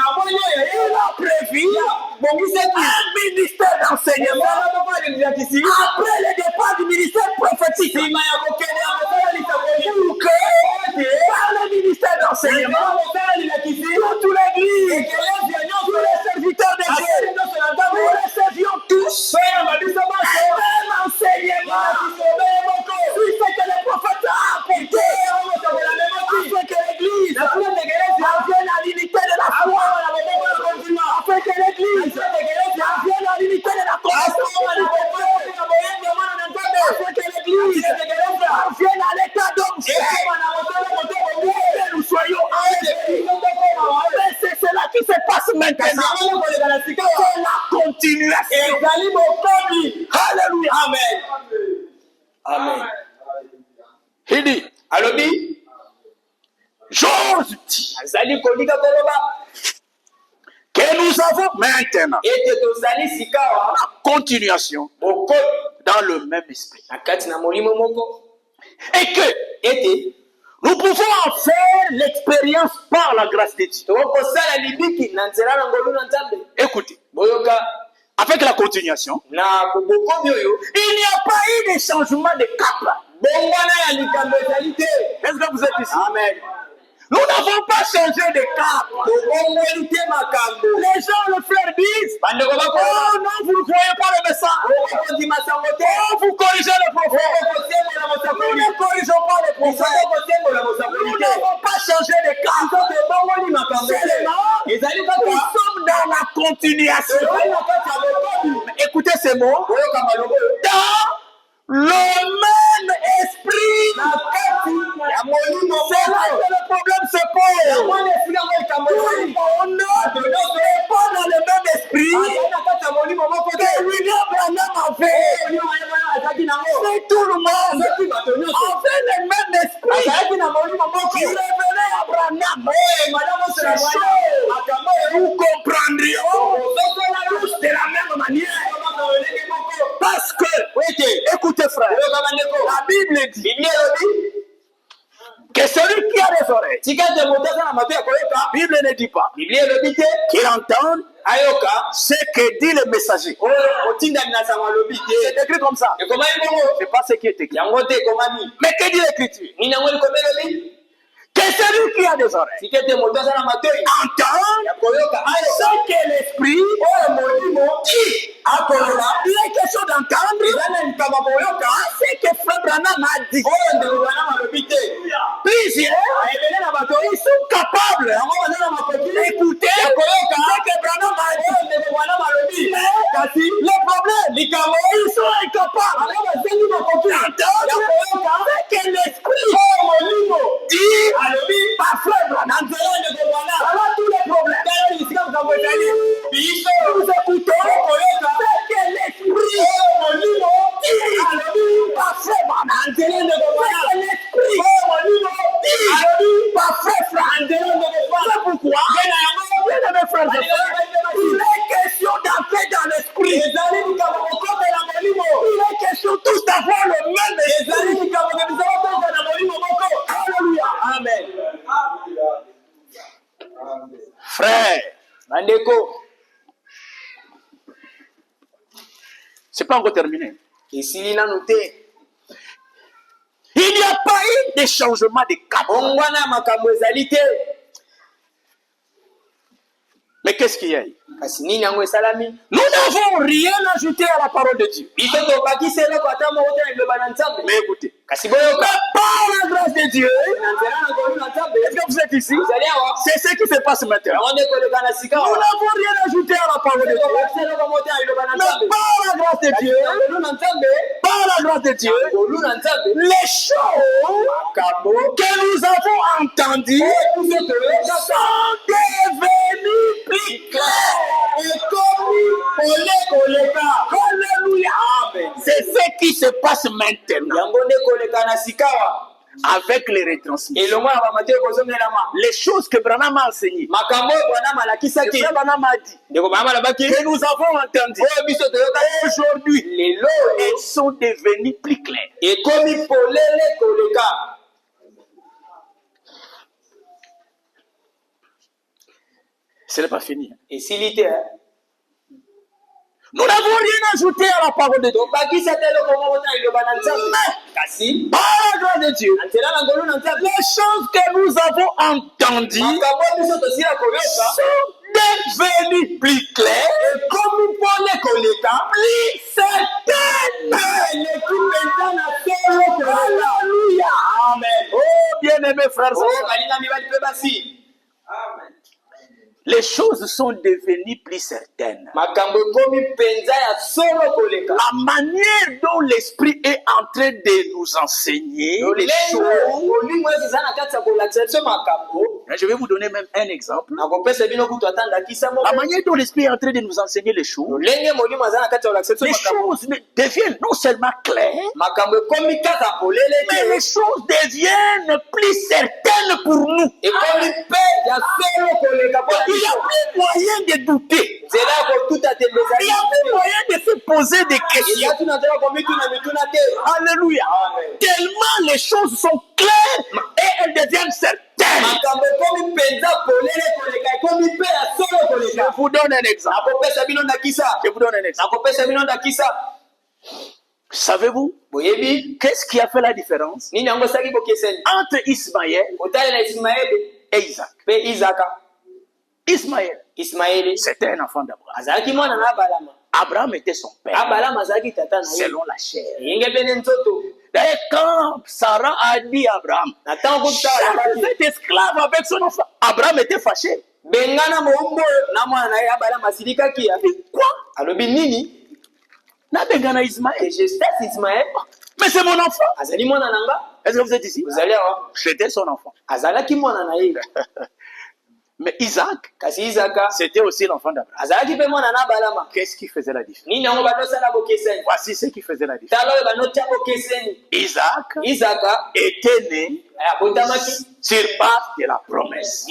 prévu un ministère d'enseignement après le départ du ministère prophétique. Pour que par le ministère d'enseignement, toute l'église, tous les serviteurs de Dieu, nous recevions tous un même enseignement. C'est ce que le prophète a apporté afin que l'église vienne à l'unité de la foi, afin que l'église vienne à l'unité de la compassion, afin que l'église passe maintenant, c'est la continuation. Alléluia. Amen. Amen. Il dit, Alobi, j'ose dire azali kolika koloba que nous avons maintenant ete tozali sikawa la continuation oko dans le même esprit. na kati na molimo moko Et que ete nous pouvons en faire l'expérience par la grâce de Dieu. tokosala libiki na nzela na ngolu na Nzambe. Écoutez, Boyoka avec la continuation, na kobokomi oyo il n'y a pas eu de changement de cap. bongwana ya likambo ezali te. Est-ce que vous êtes ici? Amen. Nous n'avons pas changé de cap. tobongweli te makambo. Les gens, le frère, disent, bandeko oh bakoo non, vous ne croyez pas le message. okondima sango te. Oh, vous corrigez le prophète. okosembola Nous mosakoli. ne corrigeons pas le prophète. okosembola Nous mosakoli te. n'avons pas changé de cap. tobongoli makambo te. Seulement, ezali nous kaka sommes dans la continuation. ezali na kati ya bokomi. Écoutez ces mots. boyoka maloba oyo Dans le même esprit. na kati ya molimo C'est là que le problème se pose. mwana esika ngo likambo Tout ezali. le monde n'est pas dans le même esprit azali na kati ya molimo moko te. que William Branham avait. azalaki nango C'est tout le monde soki bato nyonso avait le même esprit azalaki na molimo moko qui révélait à Branham. malamu Ces osala choses, makambo oyo nous comprendrions ozosola tous de la même manière. ndenge moko Parce que, écoutez frère, oyoka bandeko la Bible dit biblia elobi que celui qui a des oreilles, tika te moto aza na mato ya koyoka la Bible ne dit pas biblia elobi te qu'il entende ayoka ce que dit le messager. oyo otindami na sango alobi C'est te écrit comme ça. ekomami bongo C'est pas ce qui est écrit. yango te ekomami Mais que dit l'écriture? nini yango likomi elobi Que celui qui a des oreilles tika te moto aza na matoi entende ya koyoka ayoka ce que l'esprit oyo molimo dit. akoloba Il est question d'entendre eza na likambo koyoka ce que Frère Branham a dit. oyo ndeko bana malobi te Plusieurs ebele na bato ils sont capables yango baza na makoki d'écouter ya koyoka ce que Branham a dit. oyo ndeko bana malobi kasi Le problème, likambo ils sont incapables bango basengi makoki ya d'entendre koyoka ce que l'esprit oyo molimo dit alobi par Frère na Branham. nzela ya ndeko bana Voilà tous les problèmes. tala lisika makambo ezali biso Nous écoutons koyoka ce que l'esprit oyo molimo alobi par Frère na Branham. nzela ya ndeko Ce bana que l'esprit oyo molimo alobi par Frère na Branham. nzela ya ndeko bana C'est pourquoi, ngena yango bien-aimés frères et sœurs, il est question d'entrer dans l'esprit. ezali likambo kokobela molimo Il est question tous d'avoir le même ezali esprit. likambo kebisa kotoka na molimo moko Alléluia. amen Frère, bandeko c'est pas encore terminé. esili nanu te Il n'y a pas eu de changement de cap. bongwana ya makambo ezali te Mais qu'est-ce qu'il y a eu? kasi nini yango esalami Nous n'avons rien ajouté à la parole de Dieu. biso tobakisi eloko ata moko te na liloba na nzambe Mais écoutez, kasi boyoka par la grâce de Dieu, na nzela na ngolu na nzambe est-ce que vous êtes ici? ezali awa C'est ce qui se passe maintenant. yango nde koleka na sika Nous awa n'avons rien ajouté à la parole de Dieu. tobakisi eloko moko te na liloba na Mais nzambe par la grâce de Dieu, na ngolu na nzambe par la grâce de Dieu, ngolu na nzambe les choses makambo que nous avons entendues biso toyoka sont devenues plus claires. ekomi koleka Alléluia. amen C'est ce qui se passe maintenant yango nde koleka na sika awa avec les retransmissions. elongo ya bamato ekozongelama Les choses que Branham a enseignées, makambo oyo bwana que malakisaki Frère Branham a dit, ndeko bana malobaki que nous avons entendues oyo biso toyoka aujourd'hui, lelo elles sont devenues plus claires. ekomi polele koleka Ce n'est pas fini. esili te Nous n'avons rien ajouté à la parole de Dieu. tobakisa te eloko moko te na liloba na nzambe kasi Par la grâce de Dieu, na nzela na ngolu na nzambe les choses que nous avons entendues makambo biso tosila koyoka sont devenues plus claires, ekomi pole koleka plus certaines. eleki mpenza na solo koleka Alléluia. amen Oh, bien-aimés frères et oyo sœurs, balinga mibali mpe basi les choses sont devenues plus certaines. La manière dont l'Esprit est en train de nous enseigner les choses. Je vais vous donner même un exemple. La manière dont l'Esprit est en train de nous enseigner les choses deviennent non seulement claires, mais les choses deviennent plus certaines pour nous. Il n'y a plus moyen de douter. Il n'y a plus moyen de se poser des questions. Alléluia. Tellement les choses sont claires et elles deviennent certaines. Je vous donne un exemple. Savez-vous qu'est-ce qui a fait la différence entre Ismaël et Isaac? Ismaël, c'était un enfant d'Abraham. Abraham était son père, selon la chair. D'ailleurs, quand Sarah a dit à Abraham, cet esclave avec son enfant, Abraham était fâché. Quoi? Ismaël. Mais c'est mon enfant. Est-ce que vous êtes ici? J'étais son enfant. Mais Isaac, c'était aussi l'enfant d'Abraham. Qu'est-ce qui faisait la différence? Voici ce qui faisait la différence. Isaac était né sur base de la promesse.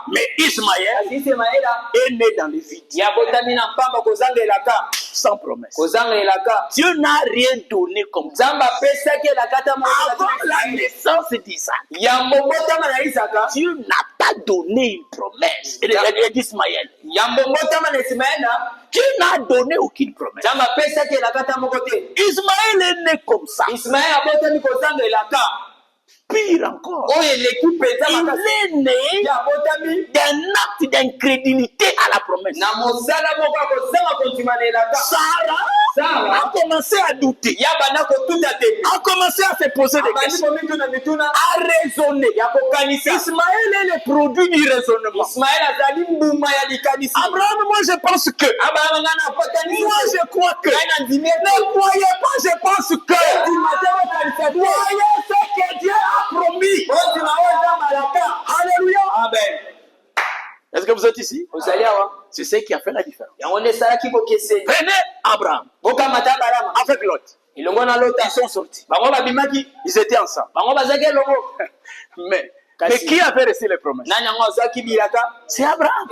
Mais Ismaël est né dans le vide, sans promesse. Dieu n'a rien donné comme ça. Avant la naissance d'Isaac, Dieu n'a pas donné une promesse. D'Ismaël. Dieu n'a donné aucune promesse. Ismaël est né comme ça. Pire encore, il est né d'un acte d'incrédulité à la promesse. Sarah a commencé à douter, a commencé à se poser des questions, à raisonner. Ismaël est le produit du raisonnement. Abraham, moi je pense que, moi je crois que, ne croyez pas, je pense que, voyez ce que Dieu a promis. Alléluia. Amen. Est-ce que vous êtes ici? C'est ce qui a fait la différence. Prenez Abraham avec Lot. Ils sont sortis. Ils étaient ensemble. Mais qui avait reçu les promesses? C'est Abraham.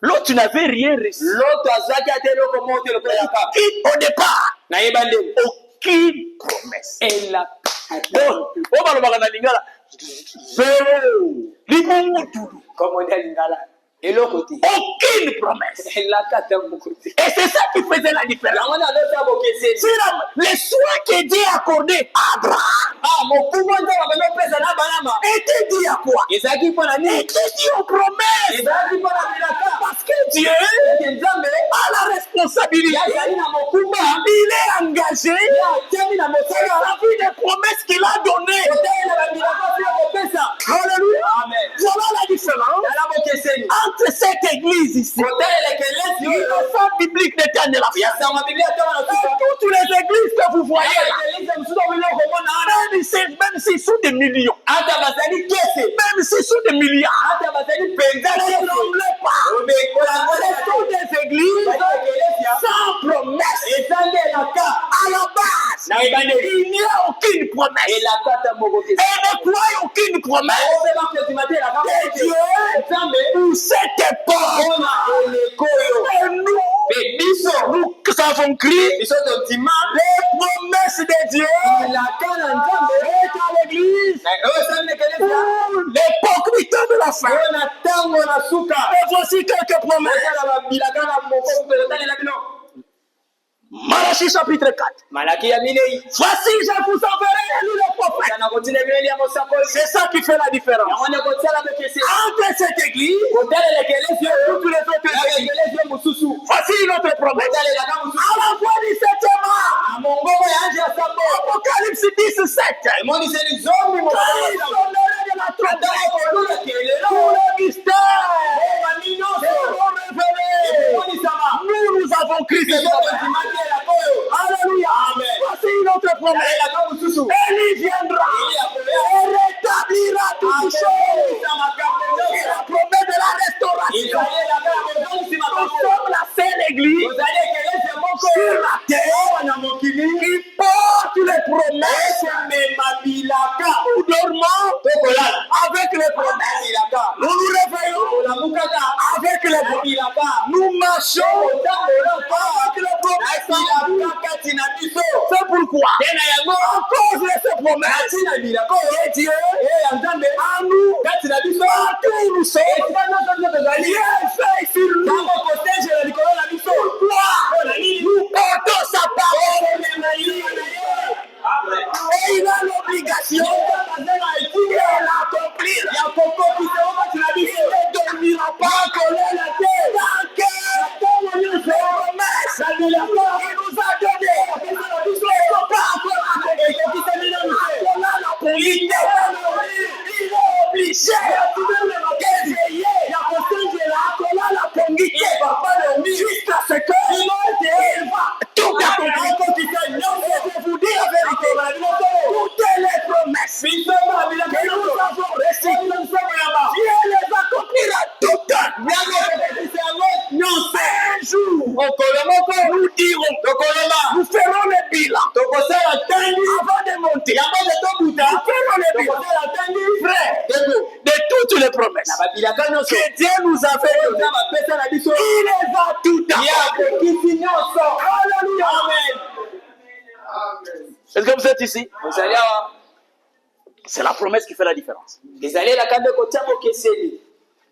L'autre n'avait rien reçu. Au départ, aucune promesse. Comme on dit à Lingala. Et l'autre côté. Aucune promesse. Et c'est ça qui faisait la différence. Les soins que Dieu a accordés à Abraham était dit à quoi? Était dit aux promesses. Parce que Dieu a la responsabilité. Il est engagé. Il a vu des promesses qu'il a données. Alléluia. Voilà la différence entre cette église ici, l'innocent biblique d'éternel, et toutes les églises que vous voyez là, même s'ils sont des millions, même s'ils sont des milliards, ne ressemblent pas. Ce sont des églises sans promesse. À la base, il n'y a aucune promesse. Et ne croyez aucune promesse de Dieu pour cette époque. Et nous avons crié les promesses de Dieu est à l'église pour l'époque du temps de la fin. Et voici quelques promesses. Malachie chapitre 4. Voici, je vous enverrai le prophète. C'est ça qui fait la différence entre cette église et toutes les autres églises. Voici notre promesse. À la fois du 7e art, Apocalypse 17. Quand il sonnerait de la trompette, tous les toutes choses. Il a promis de la restauration. Nous sommes la seule église sur la terre qui porte les promesses. Nous dormons avec les promesses. Nous nous réveillons avec les promesses. Nous marchons avec les promesses. C'est pourquoi, à cause de ces promesses, et Dieu, à nous, partout nous sommes, il fait sur nous. Pourquoi nous portons sa parole? Et il a l'obligation de l'accomplir. Il ne dormira pas tant que les promesses qu'il nous a données ne sont pas encore accomplies. Il est obligé d'essayer jusqu'à ce que il va tout accomplir. Je vous dis la vérité. Toutes les promesses que nous avons reçues, Dieu les accomplira toutes. Un jour, nous dirons, nous ferons le bilan avant de monter. Nous ferons le bilan, frère, de toutes les promesses que Dieu nous a fait donner. Il les a toutes. Alléluia. Est-ce que vous êtes ici? C'est la promesse qui fait la différence.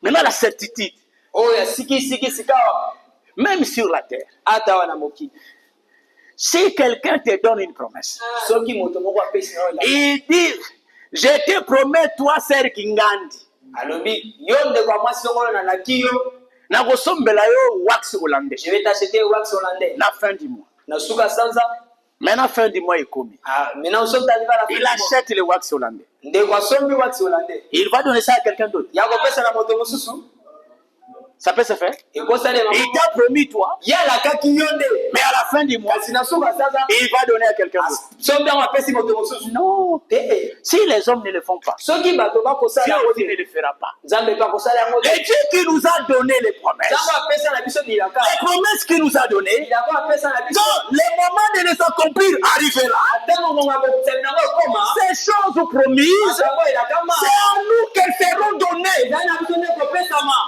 Maintenant, la certitude. Même sur la terre. Si quelqu'un te donne une promesse, il dit, je te promets, toi, Ser Kingandi. Nagosombela yo wax hollandais. Je vais t'acheter un wax hollandais. La fin du mois. Maintenant, fin du mois est commis. Maintenant, nous sommes arrivés à la fin du Il mois. achète le wax hollandais. Wax hollandais. Il va donner ça à quelqu'un d'autre. Ça peut se faire. Il t'a promis toi. Mais à la fin du mois, il va donner à quelqu'un d'autre. Non. Si les hommes ne le font pas, Dieu aussi ne le fera pas. Et Dieu qui nous a donné les promesses, qu'il nous a données, quand le moment de les accomplir arrivera, ces choses promises, c'est à nous qu'elles seront données.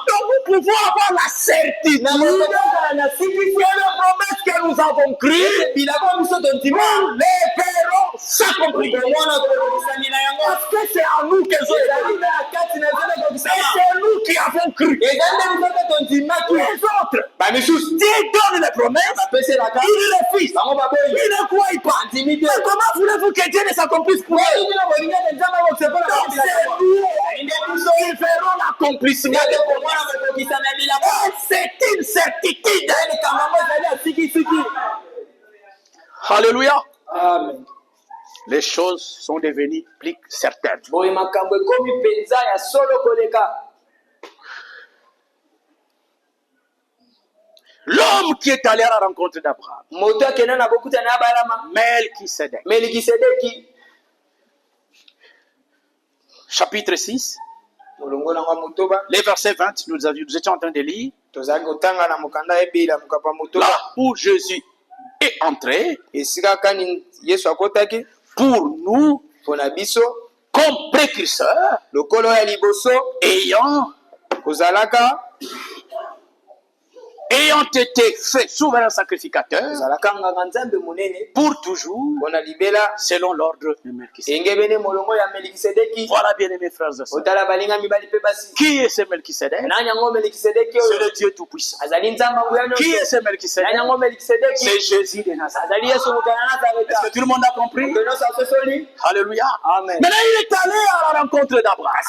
Donc nous pouvons avoir la certitude que les promesses que nous avons criées, nous les verrons s'accomplir. Parce que c'est à nous qu'elles ont été. C'est nous qui avons cru. Les autres, Dieu donne les promesses, il les fils. Il ne croit pas. Mais comment voulez-vous que Dieu ne s'accomplisse pour eux? Donc c'est nous, ils verront l'accomplissement. C'est une certitude. Alléluia. Amen. Les choses sont devenues plus certaines. L'homme qui est allé à la rencontre d'Abraham, Melchisedec, chapitre 6, les versets 20, nous étions en train de lire. Là où Jésus est entré, pour nous, comme précurseurs, ayant été fait souverain sacrificateur pour toujours, selon l'ordre de Melchisedec. Voilà, bien aimés frères et sœurs. Qui est ce Melchisedec? C'est le Dieu Tout-Puissant. Qui est ce Melchisedec? C'est Jésus de Nazareth. Est-ce que tout le monde a compris? Alléluia. Amen. Maintenant, il est allé à la rencontre d'Abraham.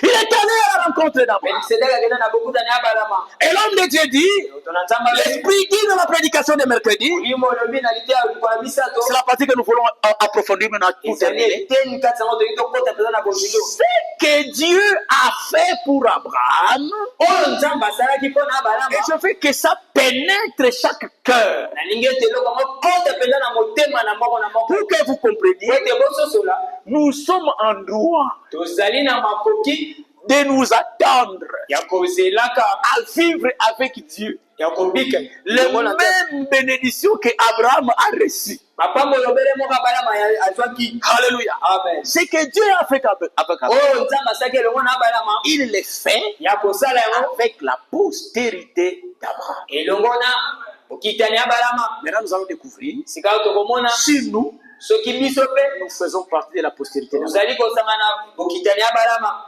Il est allé à la rencontre d'Abraham. Et l'homme de Dieu dit, l'Esprit dit dans la prédication de mercredi, c'est la partie que nous voulons approfondir maintenant pour terminer. Ce que Dieu a fait pour Abraham, et je veux que ça pénètre chaque cœur. Pour que vous compreniez, nous sommes en droit de nous attendre à vivre avec Dieu les mêmes bénédictions que Abraham a reçues. Alléluia. Amen. Ce que Dieu a fait avec Abraham, il le fait avec la postérité d'Abraham. Maintenant, nous allons découvrir si nous faisons partie de la postérité d'Abraham.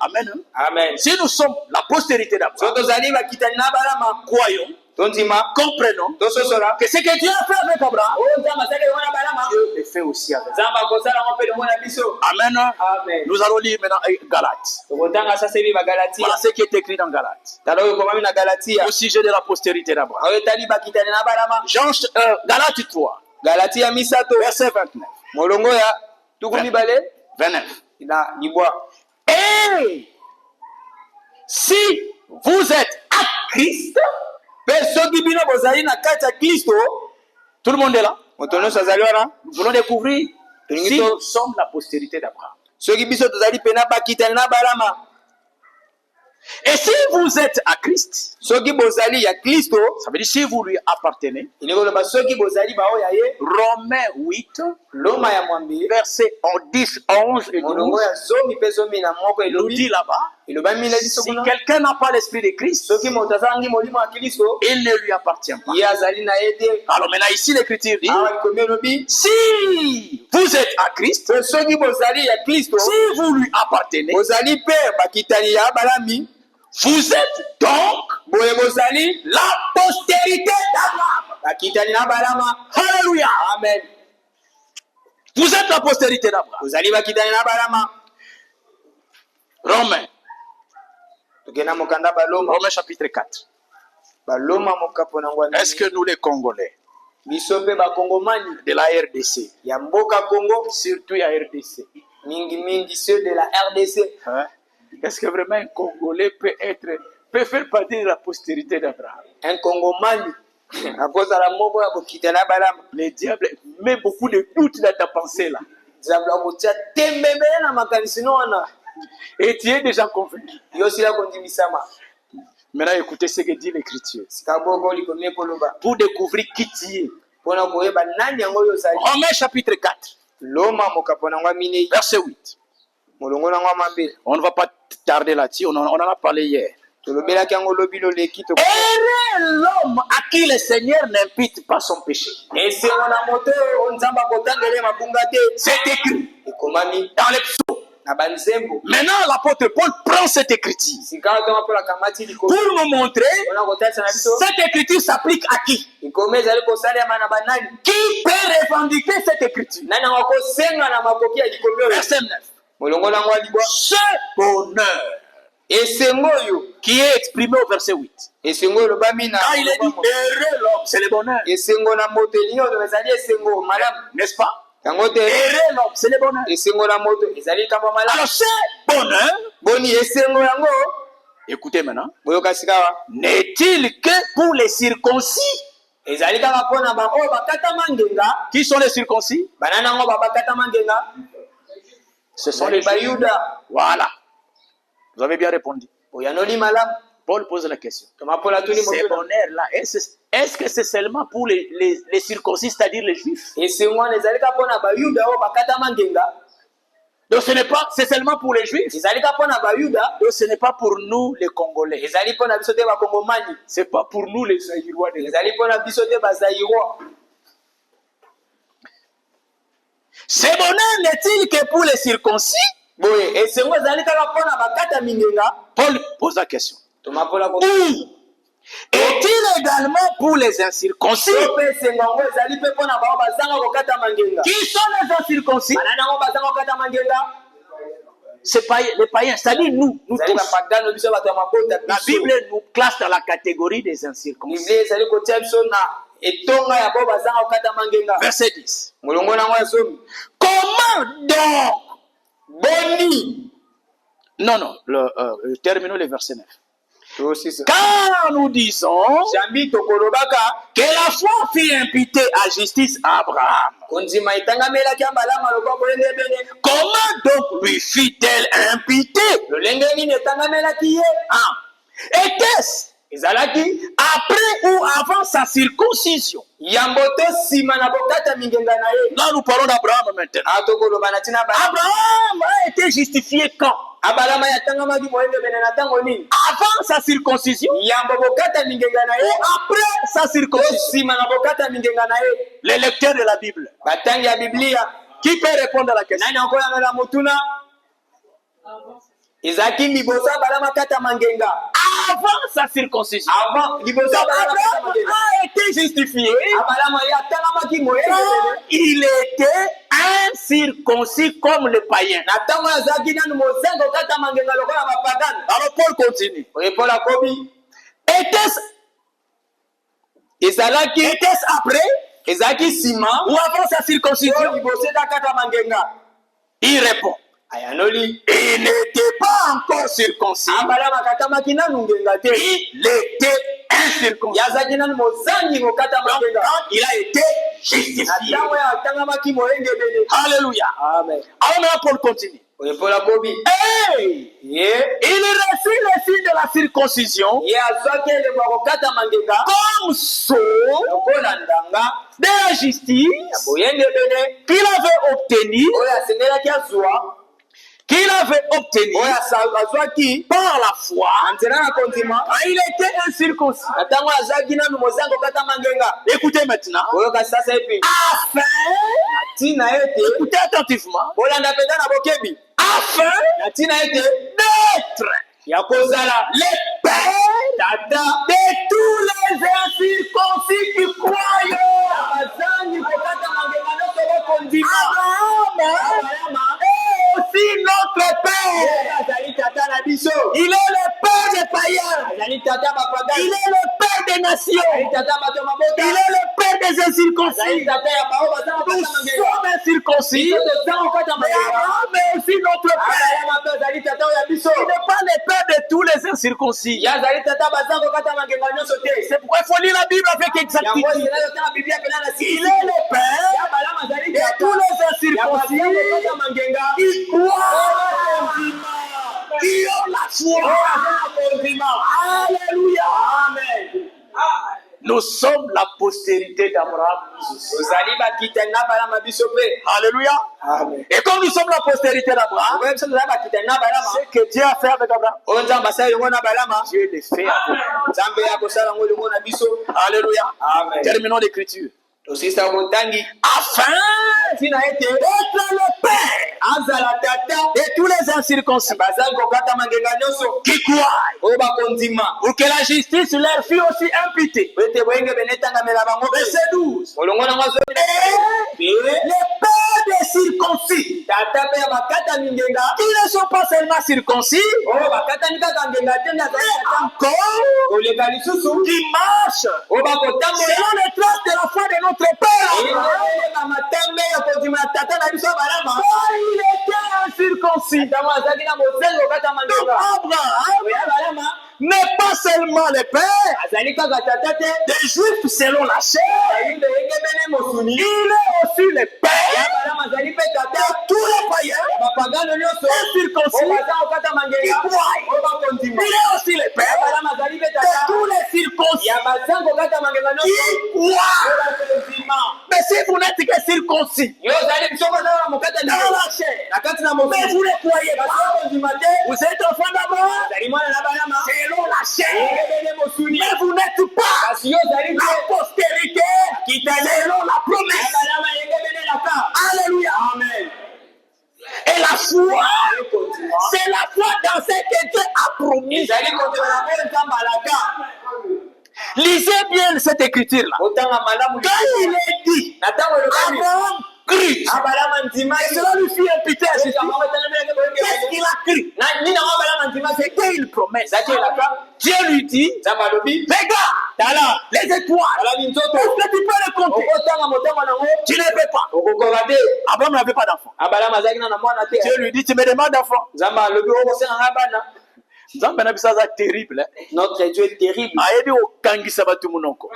Amen. Amen. Si nous sommes la postérité d'Abraham, croyons, comprenons que ce que Dieu a fait avec Abraham, Dieu le fait aussi avec nous. Amen. Amen. Nous allons lire maintenant Galates. Voilà ce qui est écrit dans Galates au sujet de la postérité d'Abraham. Galates 3, verset 29. Molongo ya tukumi bale 29. Et si vous êtes à Christ, tout le monde est là. Nous voulons découvrir si nous sommes la postérité d'Abraham. Et si vous êtes à Christ, ça veut dire si vous lui appartenez. Romains 8, versets 10, 11 et 12 nous dit là-bas, si quelqu'un n'a pas l'esprit de Christ, il ne lui appartient pas. Alors maintenant ici l'écriture dit, si vous êtes à Christ, si vous lui appartenez, vous êtes donc la postérité d'Abraham. Alléluia. Amen. Vous êtes la postérité d'Abraham. Romains. Romains chapitre 4. Est-ce que nous les Congolais de la RDC, surtout la RDC, ceux de la RDC, est-ce que vraiment un Congolais peut faire partie de la postérité d'Abraham? Un Congomani, à cause de la mort, le diable met beaucoup de doutes dans ta pensée là. Et tu es déjà convaincu. Maintenant, écoutez ce que dit l'Écriture. Pour découvrir qui tu es. Romains chapitre 4, verset 8. On ne va pas tarder là-dessus, on en a parlé hier. Heureux l'homme à qui le Seigneur n'impute pas son péché. C'est écrit dans les psaumes. Maintenant, l'apôtre Paul prend cette écriture pour nous montrer cette écriture s'applique à qui? Qui peut revendiquer cette écriture? Verset 9. Ce bonheur qui est exprimé au verset 8. Quand il est dit heureux l'homme, c'est le bonheur. N'est-ce pas? Heureux l'homme, c'est le bonheur. Alors ce bonheur, écoutez maintenant, n'est-il que pour les circoncis? Qui sont les circoncis? Ce sont les Bayouda. Voilà. Vous avez bien répondu. Paul pose la question. Ces bonheurs-là, est-ce que c'est seulement pour les circoncis, c'est-à-dire les juifs? Donc c'est seulement pour les juifs. Donc ce n'est pas pour nous les Congolais. C'est pas pour nous les Zaïrois. Ce bonheur n'est-il que pour les circoncis? Paul pose la question. Ou est-il également pour les incirconcis? Qui sont les incirconcis? les païens, c'est-à-dire nous tous. La Bible nous classe dans la catégorie des incirconcis. Verset 10. Comment donc Boni. Non, terminons le verset 9. Car nous disons que la foi fut imputée à justice à Abraham. Comment donc lui fut-elle imputée? Était-ce après ou avant sa circoncision? Là, nous parlons d'Abraham maintenant. Abraham a été justifié quand? Avant sa circoncision ou après sa circoncision? Les lecteurs de la Bible. Qui peut répondre à la question? Avant sa circoncision. Abraham a été justifié. Il était incirconcis comme les païens. Alors Paul continue. Était-ce après ou avant sa circoncision? Il répond. Il n'était pas encore circoncis. Il était incirconcis. Donc, quand il a été justifié. Alléluia. Amen. Alors maintenant Paul continue. Hey! Il reçut le signe de la circoncision comme sceau de la justice qu'il avait obtenu par la foi. Il était incirconcis. Écoutez maintenant. Afin, écoutez attentivement, afin d'être les pères de tous les incirconcis qui croient. Abraham est aussi notre père. Il est le père des païens. Il est le père des nations. Il est le père des incirconcis. Nous sommes incirconcis. Mais Abraham est aussi notre père. Il n'est pas le père de tous les incirconcis. C'est pourquoi il faut lire la Bible avec exactitude. Il est le père de tous les incirconcis qui croient, qui ont la foi. Alléluia. Amen. Nous sommes la postérité d'Abraham. Alléluia. Amen. Et comme nous sommes la postérité d'Abraham, ce que Dieu a fait avec Abraham, Dieu le fait avec nous. Alléluia. Amen. Terminons l'écriture. Afin d'être le père de tous les incirconcis qui croient, pour que la justice leur fût aussi imputée. Verset 12. Les pères des circoncis qui ne sont pas seulement circoncis, encore qui marchent selon les traces de la foi de notre père. Il était incirconcis. Donc Abraham n'est pas seulement le père des Juifs selon la chair, il est aussi le père de tous les païens incirconcis qui croient. Il est aussi le père de tous les circoncis qui croient. Mais si vous n'êtes que circoncis dans la chair, mais vous ne croyez pas, vous êtes enfant d'Abraham selon la chair, mais vous n'êtes pas la postérité selon la promesse. Alléluia. Amen. Et la foi, c'est la foi dans ce que Dieu a promis. Lisez bien cette écriture-là. Quand il est dit, Abraham crut, et cela lui fit imputer à justice. Qu'est-ce qu'il a promesse. Dieu lui dit, regarde, les étoiles, est-ce que tu peux les compter? Tu ne peux pas. Abraham n'avait pas d'enfant. Dieu lui dit, tu me demandes d'enfant. Terrible. Notre Dieu est terrible.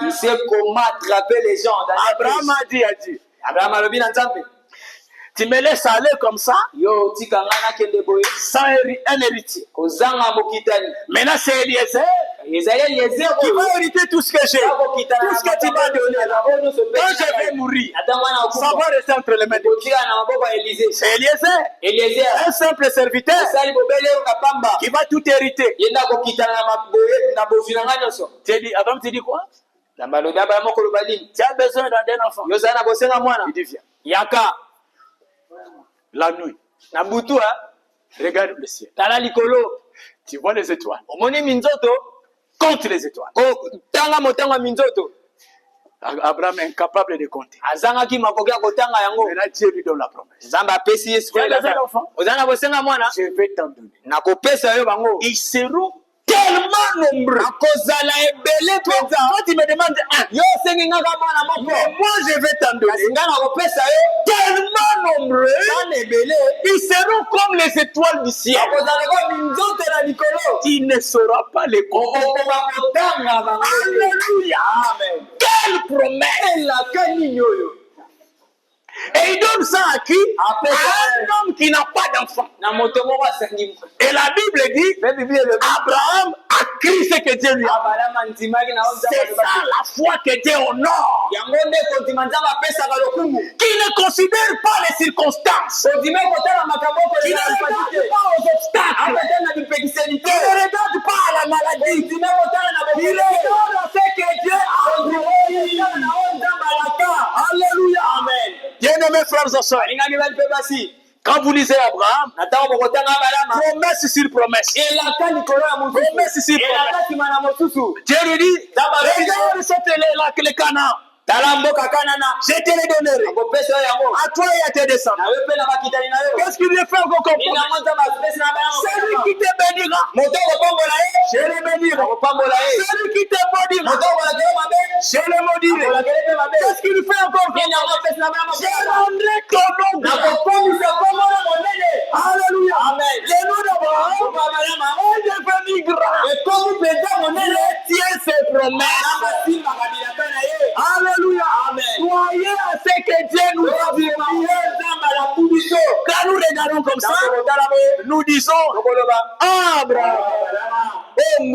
Il sait comment attraper les gens. Abraham a dit, tu me laisses aller comme ça, sans un héritier. Maintenant, c'est Eliezer qui va hériter tout ce que j'ai, tout ce que tu m'as donné. Quand je vais mourir, ça va rester entre les mains de qui? C'est Eliezer, un simple serviteur qui va tout hériter. Abraham, tu dis quoi? Tu as besoin d'un enfant. Il dit, viens. Yaka. La nuit. Regarde le ciel. Tu vois les étoiles. Compte les étoiles. Abraham est incapable de compter. Maintenant, Dieu lui donne la promesse. Tu as besoin d'enfant. Je vais t'en donner. Ils seront tellement nombreux. Toi, tu me demandes un. Mais moi, je vais t'en donner. Tellement nombreux. Ils seront comme les étoiles du ciel. Tu ne sauras pas les compter. Alléluia. Amen. Quelle promesse. Et il donne ça à qui? À un homme qui n'a pas d'enfant. Et la Bible dit, Abraham a cru ce que Dieu lui a. C'est ça la foi que Dieu honore. Qui ne considère pas les circonstances. Qui ne regarde pas aux obstacles. Qui ne regarde pas à la maladie. Qui regarde à ce que Dieu a envoyé. Alléluia. Amen. Bien-aimés frères et sœurs, quand vous lisez Abraham, promesse sur promesse. Promesse sur promesse. Dieu lui dit, regarde les Canaan. Je te les donnerai. À toi et à tes descendants. Qu'est-ce qu'il lui fait encore comme promesse? Celui qui te bénira, je le bénirai. Celui qui te maudira, je le maudirai. Qu'est-ce qu'il lui fait encore comme promesse? Je rendrai ton nom. Alléluia. Amen. Le nom d'Abraham est devenu grand. Et comme il tient ses promesses. Alléluia. Amen. Croyez à ce que Dieu nous a dit. Quand nous regardons comme ça, nous disons, Abraham. Quelle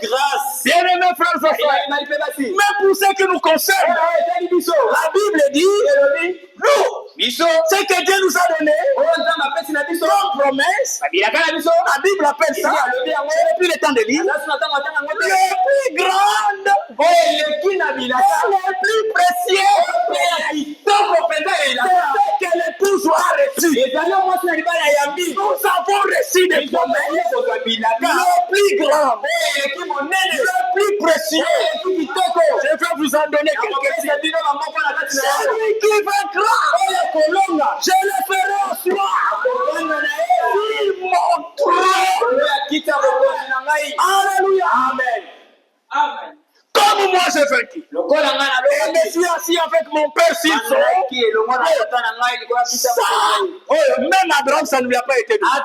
grâce. Bien-aimés frères et sœurs, mais pour ce qui nous concerne, la Bible dit, nous, ce que Dieu nous a donné, comme promesse, la Bible appelle ça, je n'ai plus le temps de lire, les plus grandes, les plus précieux, c'est que l'épouse a reçu. Nous avons reçu des promesses, les plus grandes, les plus précieux. Je vais vous en donner quelques-uns. Celui qui vaincra, je le ferai asseoir sur mon trône. Alléluia. Amen. Amen. Comme moi j'ai vaincu. Et je suis assis avec mon Père sur son. Même Abraham, ça ne lui a pas été donné.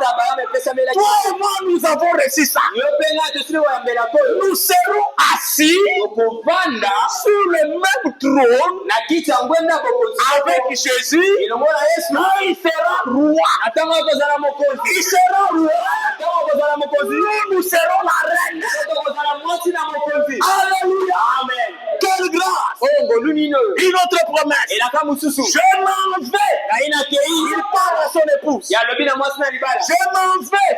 Toi et moi, nous avons reçu ça. Nous serons assis sur le même trône avec Jésus. Il sera roi. Il sera roi. Nous serons la reine. Alléluia. Amen. Quelle grâce. Une autre promesse. Je m'en vais. Il parle à son épouse. Je m'en vais.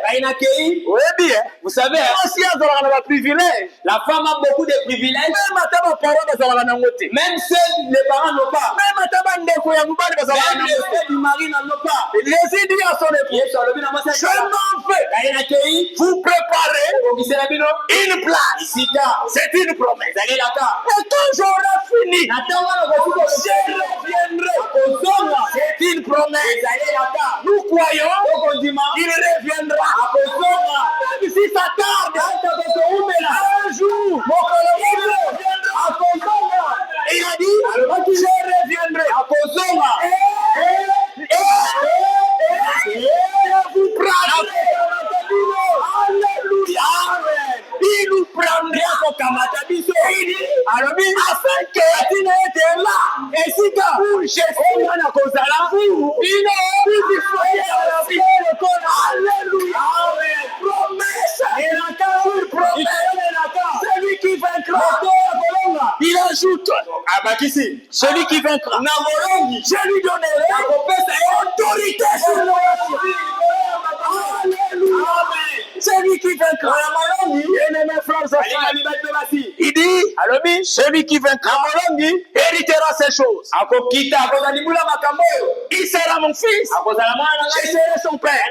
Oui, bien. Vous savez, aussi, elle a un privilège. La femme a beaucoup de privilèges. Même ceux les parents n'ont pas. Même les frères du mari n'en ont pas. Jésus dit à son épouse, je m'en vais. Vous préparez une place. C'est une promesse. Et quand j'aurai fini, je reviendrai. C'est une promesse. Nous croyons qu'il reviendra. Même si ça omwana kozala bino alléluia promesse celui qui vaincra il ajoute abakisi celui qui vaincra na molongi je lui donnerai akopesa autorité sur le alléluia celui qui vaincra bien-aimé frères et sœurs il dit alobi celui qui vaincra héritera ces choses akokita akozalibula makambo oyo il sera mon fils akozala mwana na je serai son père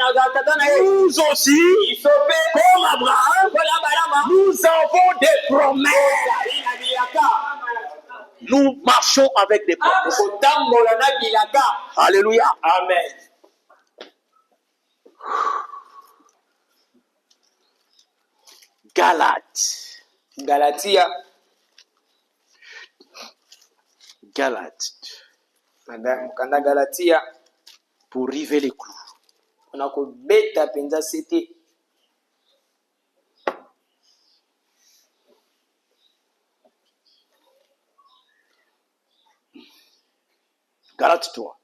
nous aussi comme Abraham nous avons des promesses nous marchons avec des promesses alléluia amen Galatia mukanda Galatia pour river les clous on kobeta penza sete Galates 3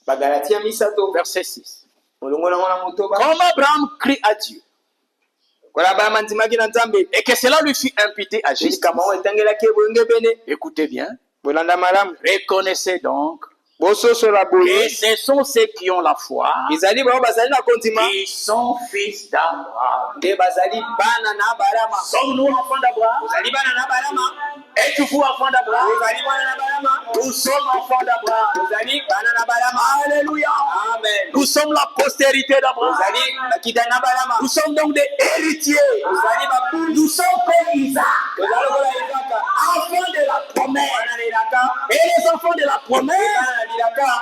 Galatia misato verset 6 comme Abraham crie à Dieu et que cela lui fut imputé à justice. Écoutez bien. Reconnaissez donc. Et ce sont ceux qui ont la foi. Ils sont fils d'Abraham. Sommes-nous enfants d'Abraham? Êtes-vous enfants d'Abraham? Nous sommes enfants d'Abraham. Alléluia. Amen. Nous sommes la postérité d'Abraham. Nous sommes donc des héritiers. Nous sommes comme Isaac. Enfants de la promesse. Et les enfants de la promesse,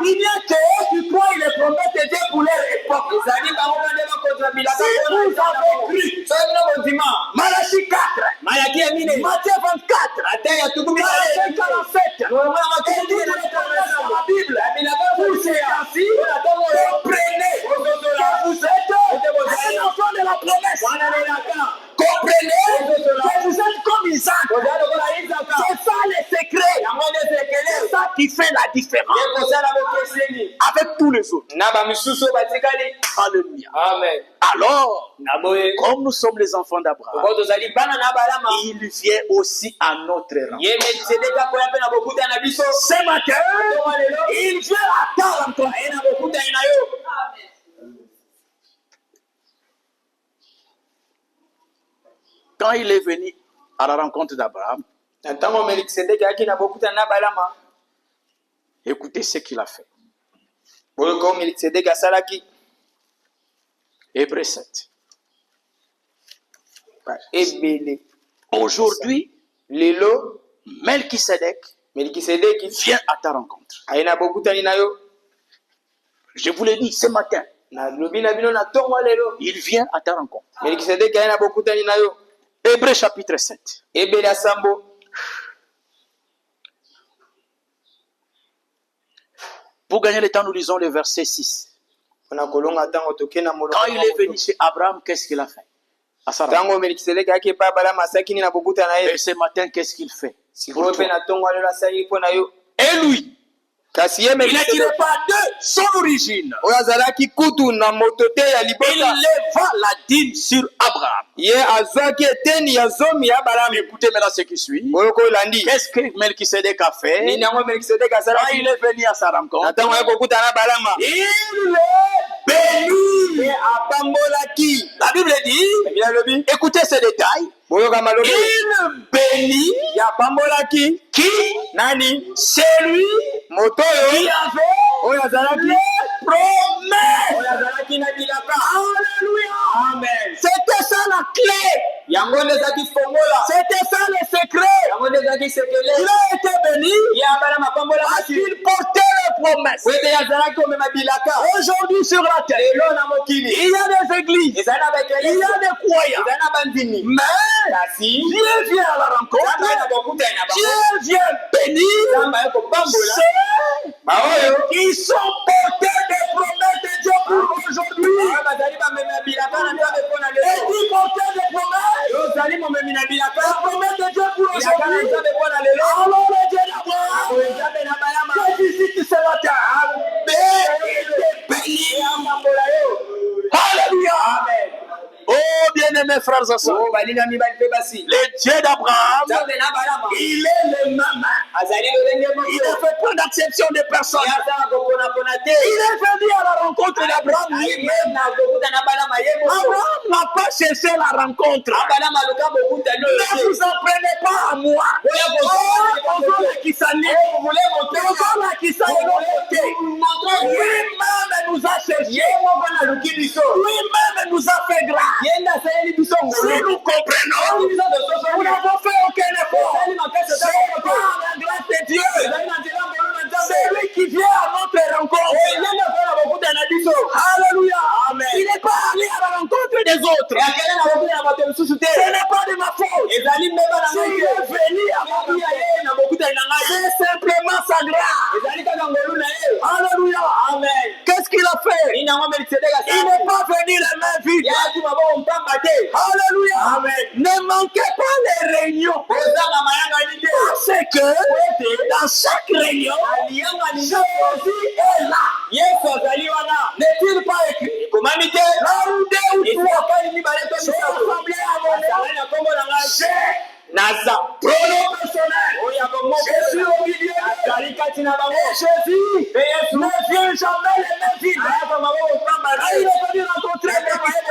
il n'y a que eux qui croient les promesses de Dieu pour leur époque. Si vous avez cru, Malachie 4, Matthieu 24, Matthieu 47, et vous la Bible, pour ces temps-ci, comprenez que vous êtes un enfant de la promesse. Comprenez que vous êtes comme Isaac. C'est ça les secrets. C'est ça qui fait la différence avec tous les autres. Alléluia. Amen. Alors, comme nous sommes les enfants d'Abraham, il vient aussi à notre rang. Ce matin, il vient à ta rencontre. Quand il est venu à la rencontre d'Abraham, écoutez ce qu'il a fait. Hébreux 7. Aujourd'hui, Melchisédek vient à ta rencontre. Je vous l'ai dit ce matin. Il vient à ta rencontre. Hébreux chapitre 7. Pour gagner le temps, nous lisons le verset 6. Quand il est venu chez Abraham, qu'est-ce qu'il a fait? Et ce matin, qu'est-ce qu'il fait? Et lui, il n'attirait pas de son origine. Il leva la dîme sur Abraham. Écoutez maintenant ce qui suit. Qu'est-ce que Melchisédek a fait? Quand il est venu à sa rencontre, il est béni. La Bible dit, écoutez ce détail. Il bénit qui? Celui qui avait les promesses. Alléluia. Amen. C'était ça la clé. C'était ça le secret. Il a été béni parce qu'il portait les promesses. Aujourd'hui sur la terre, il y a des églises, il y a des croyants. Mais Dieu vient à la rencontre. Dieu vient bénir ceux qui sont portés des promesses de Dieu pour aujourd'hui. Et qui portent des promesses, la promesse de Dieu pour aujourd'hui. Alors le Dieu d'Abraham, que visite ce matin. bien-aimés frères et sœurs, le Dieu d'Abraham, il est le même. Il ne fait pas d'acception de personne. Il est venu à la rencontre d'Abraham lui-même. Abraham n'a pas cherché la rencontre. Ne vous en prenez pas à moi. Lui-même nous a cherché. Lui-même nous a fait grâce. Si nous comprenons, nous n'avons fait aucun effort. C'est par la grâce de Dieu. C'est lui qui vient à notre rencontre. Alléluia. Amen. Il n'est pas allé à la rencontre des autres. Ce n'est pas de ma faute. S'il est venu à ma vie, c'est simplement sa grâce. Alléluia. Amen. Qu'est-ce qu'il a fait? Il n'est pas venu les mains vides. Alléluia. Amen. Ne manquez pas les réunions. Parce que dans chaque réunion, Jésus est là. N'est-il pas écrit? Là où deux ou trois sont rassemblés à mon nom, Naza, pronom personnel. Jésus au milieu. Jésus ne vient jamais les mains vides. Il est venu rencontrer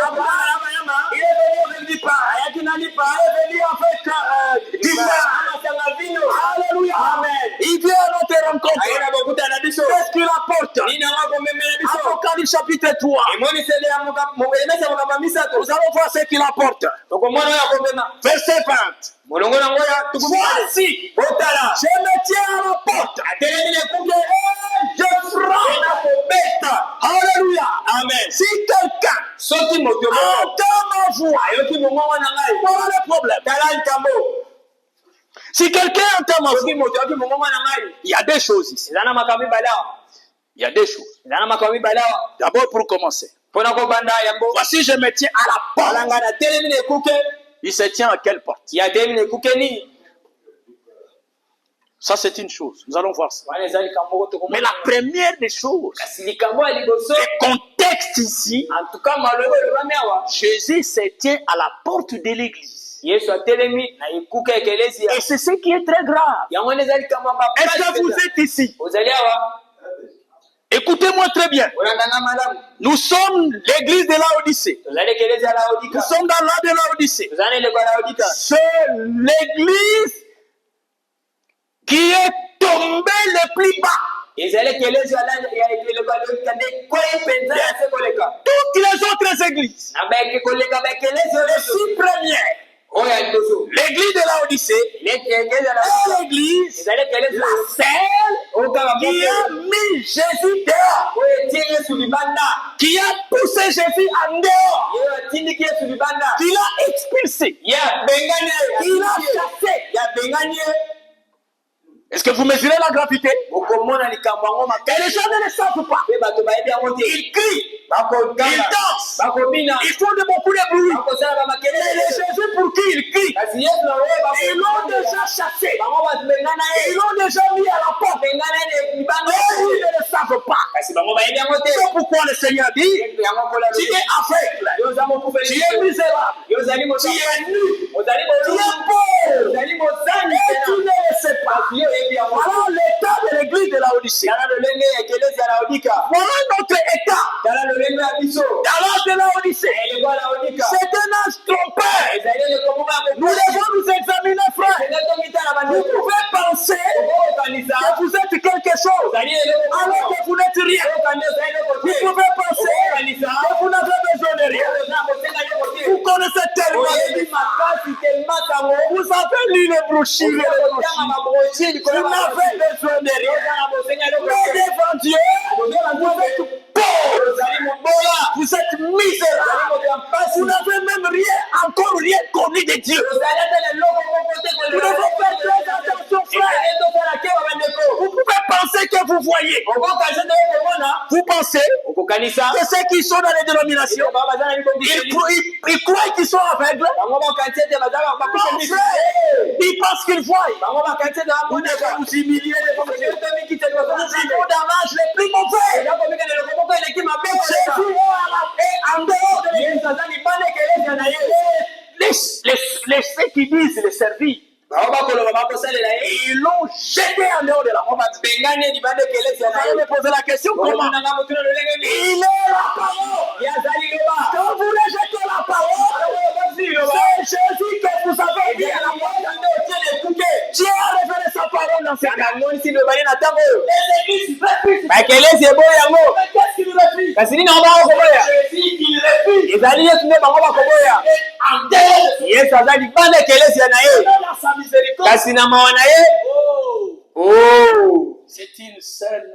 Abraham. Il est venu avec du pain. Il est venu avec du pain. Alléluia. Amen. Il vient à notre rencontre. Qu'est-ce qu'il apporte? Apocalypse chapitre 3. Nous allons voir ce qu'il apporte. Verset 20. Voici, je me tiens à la porte. Je frappe. Alléluia. Amen. Si quelqu'un entend ma voix, voilà le problème. Si quelqu'un entend ma voix, il y a des choses ici. Il y a des choses. D'abord, pour commencer, voici, je me tiens à la porte. Il se tient à quelle porte? Ça, c'est une chose. Nous allons voir ça. Mais la première des choses, le contexte ici, Jésus se tient à la porte de l'église. Et c'est ce qui est très grave. Est-ce que vous êtes ici? Écoutez-moi très bien. Nous sommes l'église de Laodicée. Nous sommes dans l'âge de Laodicée. C'est l'église qui est tombée le plus bas. Toutes les autres églises, les 6 premières, l'église de Laodicée est l'église, la seule qui a mis Jésus dehors, qui a poussé Jésus en dehors, qui l'a expulsé, qui l'a chassé. Est-ce que vous mesurez la gravité? Et les gens ne le savent pas. Ils crient, ils dansent, ils font de beaucoup de bruit. Et les Jésus pour qui ils crient, ils l'ont déjà chassé. Ils l'ont déjà mis à la porte. Mais ils ne le savent pas. C'est pourquoi le Seigneur dit, tu es aveugle, tu es misérable, tu es nu, tu es pauvre, et tu ne le sais pas. Voilà l'état de l'église de Laodicée. Voilà notre état. Dans l'âge de Laodicée. C'est un âge trompeur. Nous devons nous examiner, frère. Vous pouvez penser que vous êtes quelque chose alors que vous n'êtes rien. Vous pouvez penser que vous n'avez besoin de rien. Vous connaissez tellement vous avez lu les brochures. Vous n'avez besoin de rien. Mais devant Dieu, vous êtes pauvre. Vous êtes misérable. Vous n'avez même encore rien connu de Dieu. Vous devez faire très attention, frère. Vous pouvez penser que vous voyez. Vous pensez que ceux qui sont dans les dénominations, ils croient qu'ils sont aveugles. Ils pensent qu'ils voient. Vous devez vous humilier. Nous vivons dans l'âge le plus mauvais. Jésus est en dehors de l'église. qui disent le servir. Ils l'ont jeté en dehors de la robe. On me posait la question comment? Il est la parole. Quand vous rejetez la parole, c'est Jésus que vous avez dit à la parole. Dieu a révélé sa parole dans cette année. Les églises refusent. Qu'est-ce qu'ils refusent? Jésus qui refuse. C'est une scène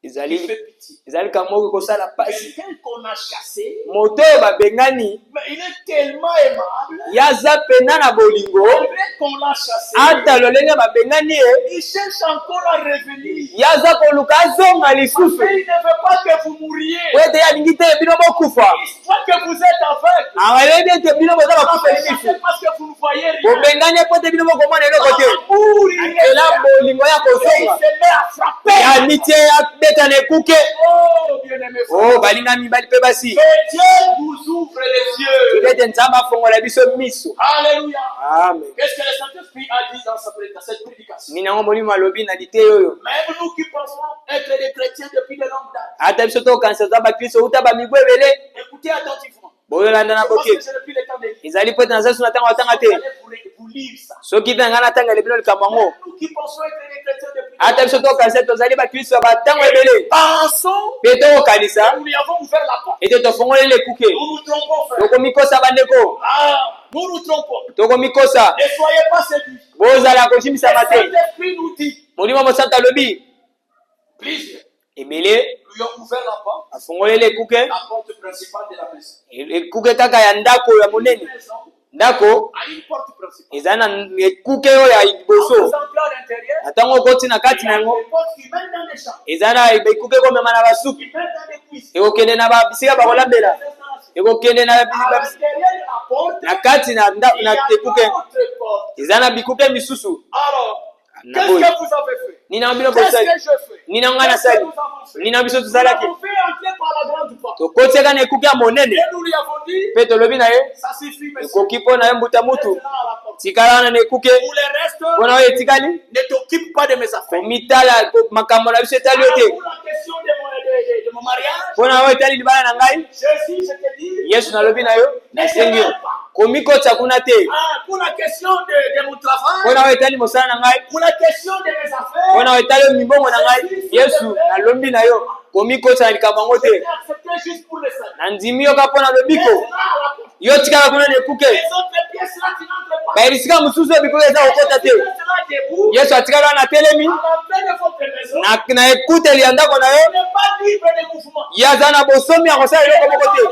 qui fait pitié. Quelqu'un qu'on a chassé, mais il est tellement aimable. Malgré qu'on l'a chassé, il cherche encore à revenir. Mais il ne veut pas que vous mouriez. Il voit que vous êtes aveugle. C'est parce que vous ne voyez rien. Amour, il est là. Et il se met à frapper. Oh, bien-aimé frère. Que Dieu vous ouvre les yeux. Alléluia. Amen. Qu'est-ce que le Saint-Esprit a dit dans cette prédication? Nina ngomoli malobi na dite yoyo. Même nous qui pensons être des chrétiens depuis de longues dates. Ata biso to kanisa za bakristo uta ba migwebele. Écoutez attentivement. Boyo landa na boke. Depuis le temps de Izali pote na zasu na tanga watanga te. vous lire ça. So kita ngana tanga lebino likamango. Nous qui pensons être des chrétiens depuis Ata biso to kanisa to zali bakristo ba tanga ebele. pensons Peto kanisa. que nous lui avons ouvert la porte. Ete to fongole le kuke. Nous nous trompons, frère. Toko mikosa bandeko. Nous nous trompons. Toko mikosa. Ne soyez pas séduits. Bozala koshimisa Le mate. Saint-Esprit nous dit, Molimo mo santa lobi. plusieurs Ebele lui ont ouvert la porte, afongole le kuke. la porte principale de la maison. Ekuke kaka ya ndako ya monene. La maison Ndako a une porte principale. ezana ekuke oyo ya En liboso. entrant à l'intérieur, Atango koti na kati il y a na yango. des portes qui mènent dans les chambres, Ezana ekuke komema na basuki. qui mènent dans les cuisines. Ekokende na bisika bakolambela. Ekokende na À l'intérieur de la porte, na kati na il y a ekuke. d'autres portes. Ezana bikuke misusu. Alors, Na qu'est-ce boy. que vous avez fait? Nina mbino Qu'est-ce bosali. que je fais? Nina ngana Qu'est-ce que sali. nous avons fait? Nina biso Nous tuzalaki. l'avons fait entrer par la grande porte. Tokoti eka na ekuke ya monene. Et nous lui avons dit, Pe tolobi na ye. ça suffit, monsieur. Ekoki mpo na ye mbuta mutu. Reste là à la porte. Tikala wana na ekuke. Pour le reste, Mpona oyo etikali. ne t'occupe pas de mes affaires. Komitala makambo na biso etali yo Alors, te. pour la question de mon mariage, Mpona oyo etali libala na ngai. Jésus, je te dis, Yesu nalobi na yo. Nasengi yo. Komikotisa kuna te. pour la question de mon travail, Mpona oyo etali mosala na ngai. pour la question de mes affaires, Mpona oyo etali mibongo na ngai. Yesu nalombi na yo. Komikotisa na likambo yango je te. t'ai accepté juste pour le salut. Nandimi yo kaka mpona lobiko. Reste là à la porte. Yo tikala kuna na ekuke. Les autres pièces là, tu n'entres pas. Bayebisika mosusu oyo bikoki eza kokota te. Reste là debout, Yesu atikala wana atelemi. à l'entrée de votre maison. Na ekuteli ya ndako na yo. Tu n'es pas libre de mouvement. Ye aza na bosomi ya kosala eloko moko te.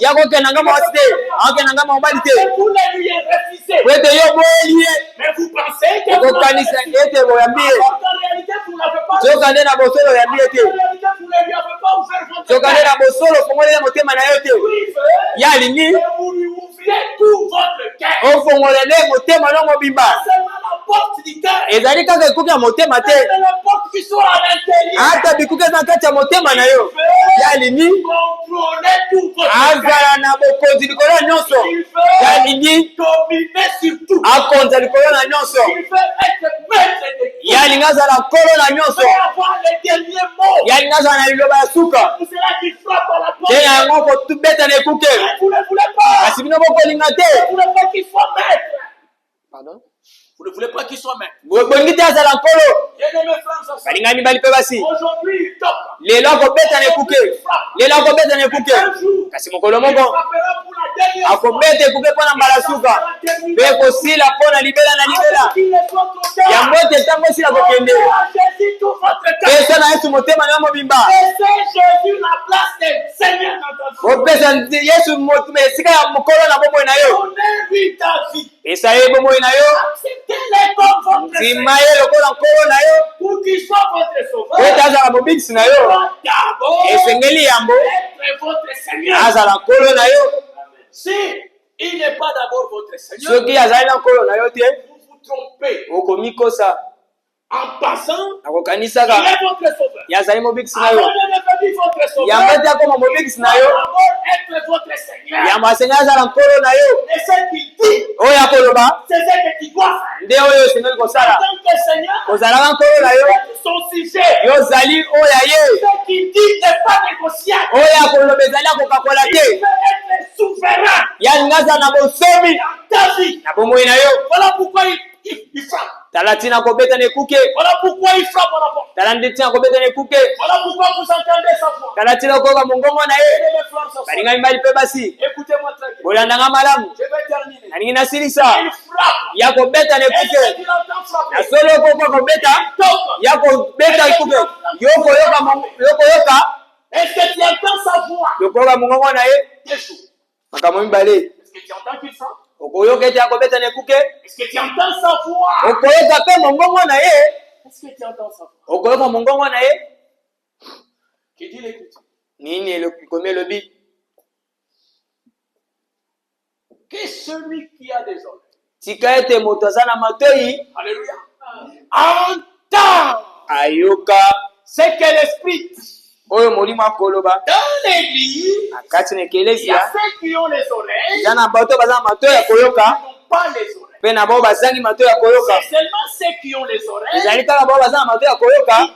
Ya kokenda ngamba mwasi te. Akokenda ngamba mobali te. Et vous les lui refusez. Po ete yo boyeli ye. Mais vous pensez que vous Okokanisa ete boyambi ye. alors qu'en réalité, vous n'avez pas. Soka nde na bosolo oyambi ye te. En réalité, vous ne lui avez pas ouvert votre Soka nde cœur. na bosolo ofongoleli motema na yo te. Oui, frère. Ye alingi Et vous lui ouvrez tout votre cœur. ofongolele motema no mobimba. Seulement la porte du cœur. Ezali kaka ekuke ya motema te. C'est la porte qui soit à l'intérieur. Ata bikuke eza na kati ya motema na yo. Ye alingi Contrôlez tout votre cœur. azala na bokonzi likolo ya nyonso. Il Ye veut alingi dominer sur tout. akonza likolo na nyonso. Il veut être maître de tout. Ye alingi azala nkolo na Il nyonso. veut avoir les derniers mots. Ye alingi azala na liloba ya suka. C'est là qu'il frappe à la porte. Te na yango kotubeta na ekuke. Mais vous ne voulez pas. Kasi bino bokolinga te. Vous ne voulez pas qu'il soit maître. Pardon? Vous ne voulez pas qu'il soit maître. bolingi te azala nkolo. Bien-aimés frères et sœurs, Balinga mibali mpe basi. aujourd'hui il toque. Lelo akobeta na ekuke. Lelo akobeta na ekuke. Un jour, Kasi mokolo il moko frappera pour la dernière fois. akobeta ekuke mpo na mbala suka. Mpe kosila mpo na libela na libela. Qu'il ne soit trop tard. Yango ete ntango esila kokende. À Jésus tout votre cœur. Pesa na Yesu motema na yo mobimba. Laissez Jésus la place de Seigneur dans ta vie. Opesa Yesu esika ya mokolo na bomoi na yo. Donnez-lui ta vie. Pesa ye bomoi na yo. Acceptez-le comme votre Nsima Seigneur. ye lokola nkolo na yo. Pour qu'il soit votre Po ete sauveur. azala mobikisi na yo. D'abord, Esengeli yambo être votre Seigneur. azala nkolo na yo. Si il n'est pas d'abord votre Seigneur, Soki azali na nkolo na yo te, vous vous trompez. okomikosa. En passant, il Akokanisaka est votre sauveur. ye azali mobikisi na yo. Alors ne devenez votre sauveur. Yango ete akoma mobikisi na yo. D'abord être votre Seigneur. Yambo asengi azala nkolo na yo. Et ce qu'il dit, oya koloba c'est ce que tu dois faire. nde oyo osengeli En kosala tant que Seigneur, kozalaka nkolo na yo son sujet, yo ozali oya ye ce qu'il dit n'est pas négociable. oya koloba ezali akokakola Il te veut être souverain yani ngaza na bosomi dans ta vie. na bomoi na yo Voilà pourquoi il frappe. tala ntina kobeta na ekuke Voilà pourquoi il frappe à la porte. tala nde ntina kobeta na ekuke Voilà pourquoi vous entendez sa voix. tala ntina koyoka mongongo na ye Mes frères, ce soir, balinga mibali mpe basi écoutez-moi très bien. bolandanga malamu Je vais terminer. nalingi nasilisa Il frappe. ya kobeta na Et ekuke ce qu'il entend na frapper, solo okoka kobeta donc, ya kobeta ekuke yokoyoka est-ce que tu entends sa voix? yokoyoka mongongo na ye Échoue. makambo mibale Est-ce que tu entends qu'il frappe? okoyoka ete akobeta na ekuke Est-ce que tu entends sa voix? okoyoka mpe mongongo na ye Est-ce que tu entends sa voix? okoyoka mongongo na ye Qui dit l'écriture? nini ekomi elobi Que celui qui a des oreilles, tika ete moto aza na matoi alléluia, entend ayoka ce que l'esprit dit. oyo molimo akoloba Dans l'église, na kati na il y a ekelesia ceux qui ont les oreilles, eza na bato baza na matoi ya qui koyoka n'ont pas les oreilles. mpe na bao bazangi matoi ya koyoka C'est seulement ceux qui ont les oreilles ezali kaka bao baza na matoi ya koyoka qui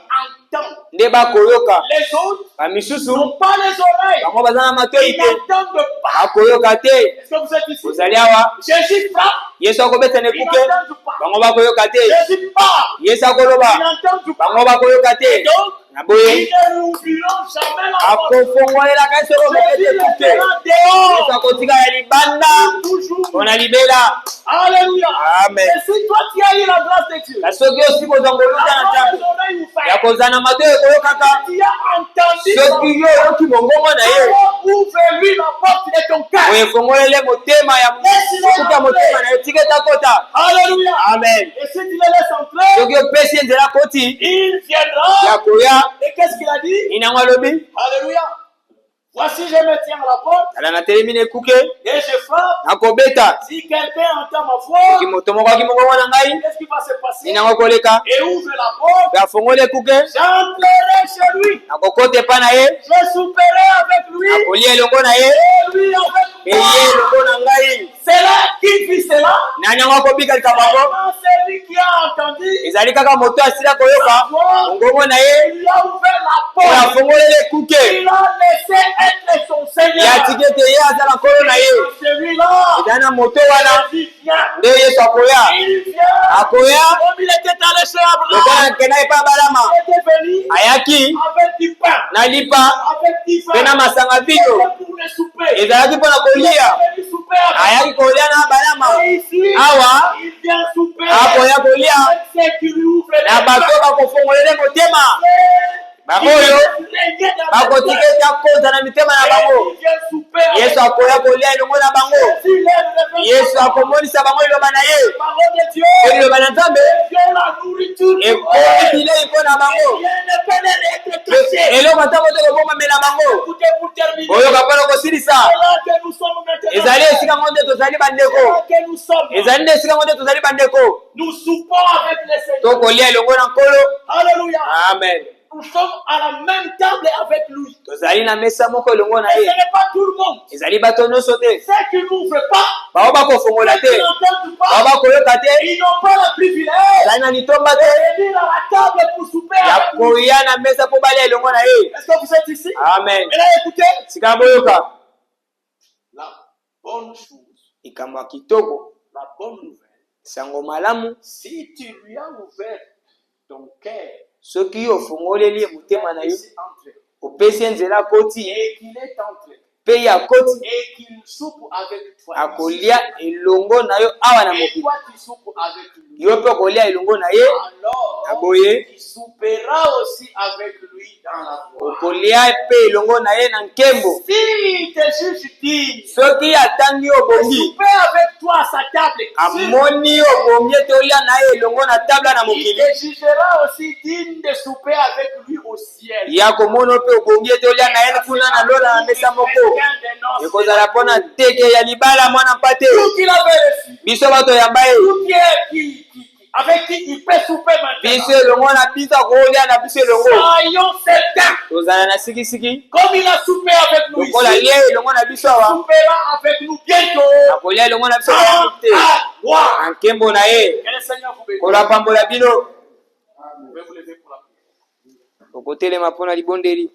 entendent. nde bakoyoka Les autres bamisusu n'ont pas les oreilles. bango baza na matoi Ils te n'entendent pas. bakoyoka te Est-ce que vous êtes ici? ozali awa Jésus frappe. yesu akobeta na Ils ekuke n'entendent pas. bango bakoyoka te Jésus parle. yesu Ils akoloba n'entendent pas. bango bakoyoka Et te donc, na boye ils ne n'oublieront jamais la porte. akofongolelaka soko kobeta Jésus ekuke restera yesu dehors. akotika ya libanda Toujours. mpona libela Alléluia. Amen. Et si toi tu as eu la grâce de Dieu, na soki osi kozwa ngoluta na avoir les nzambe oreilles ya ouvertes, kozala na matoi ekoyokaka tu as entendu soki yo oyoki mongongo na ye alors ouvre-lui la porte de ton cœur. oyefongolele motema ya suki ya motema na ye tika etakota Alléluia. amen Et si tu le laisses entrer, soki opesi ye nzela koti il viendra. ya koya Et qu'est-ce qu'il a dit? inango alobi Alléluia. Voici, je me tiens à la porte tala natelemi na ekuke et je frappe. nakobeta Si quelqu'un entend ma soki voix, moto moko aki mongongo na ngai qu'est-ce qui va se passer? inango koleka Et ouvre la porte. mpe afongoli ekuke J'entrerai chez lui. nakokota epa na ye Je souperai avec lui. nakolia elongo na ye Et lui avec mpe ye moi. elongo na ngai C'est là qui vit cela. nani yango akobika likambo yango Seulement celui qui a entendu. ezali kaka moto asila koyoka mongongo na ye Il a ouvert la oyo porte. afongoleli ekuke Il a laissé être son Seigneur. ya tiki ete ye azala nkolo na ye Celui-là, ezali na moto wana il vient. nde yesu akoya Il vient. akoya Comme il était allé chez Abraham, lokola akenda epa balama il était venu ayaki avec du pain, na lipa avec du mpe na vin. masanga vino C'était pour le souper. ezalaki mpo na Il kolia est venu souper avec ayaki kolia na balama Et ici, awa il vient souper akoya kolia avec ceux qui lui ouvrent les na bato bras. bakofongolele motema Il baoyo vient régner dans la bakotika terre. ete akoza na mitema na bango Il vient souper avec yesu akoya kolia elongo na bango Jésus, il est révélé yesu akomonisa bango liloba na ye la parole de Dieu. mpe liloba na nzambe Il vient la nourriture. ekomi bilei mpo na bango Rien ne peut être caché. eloko ata moto ekobomamela bango Écoutez, pour terminer, oyoka mpona kosilisa c'est là que nous sommes maintenant. ezali esika ngo nde tozali C'est bandeko là que nous sommes. ezali nde esika ngo nde tozali bandeko Nous soupons avec le Seigneur. tokolia elongo na nkolo Alléluia. amen Nous sommes à la même table avec lui. tozali na mesa moko elongo na Et ce ye n'est pas tout le monde. ezali bato nyonso te Ceux qui n'ouvrent pas, bao bakofongola ceux te qui n'entendent bao pas, bakoyoka te ils n'ont pas le privilège ezali na litomba te de venir à la table pour souper ya avec lui. koya na mesa mpo balia elongo na ye Est-ce que vous êtes ici? amen Mais là, écoutez, sika boyoka la bonne chose, likambo ya kitoko la bonne nouvelle, sango malamu si tu lui as ouvert ton cœur, soki ofungoleli ye motema na yo laissé entrer, opesi ye nzela akoti et qu'il est entré, mpe ye akoti et qu'il soupe avec toi, akolia elongo na yo awa na et mokili toi tu soupes avec lui, yo mpe okolia elongo na ye alors aboye tu souperas aussi avec lui dans la foi. okolia mpe elongo na ye na nkembo Si tes juges disent, soki atangi obongi souper avec toi à sa table, amoni obongi ete olia na ye elongo na tabla na il mokili te jugera aussi digne de souper avec lui au ciel. ya komona mpe obongi ete olia na ye kuna na lola na mesa moko ekozala mpona teke ya libala mwana mpate Tout qu'il avait reçu, biso bato yamba ye tout qui avec qui il peut souper maintenant. biso elongo na biso akolia na biso elongo Soyons certains. tozala na sikisiki Comme il a soupé avec nous lokola ici, ye elongo na biso il awa soupera avec nous bientôt. akolia elongo na biso Dans te ta gloire. na nkembo na ye Que le Seigneur vous bénisse. kolapambola bino Vous pouvez vous lever pour la prière. okotelema mpo na libondeli.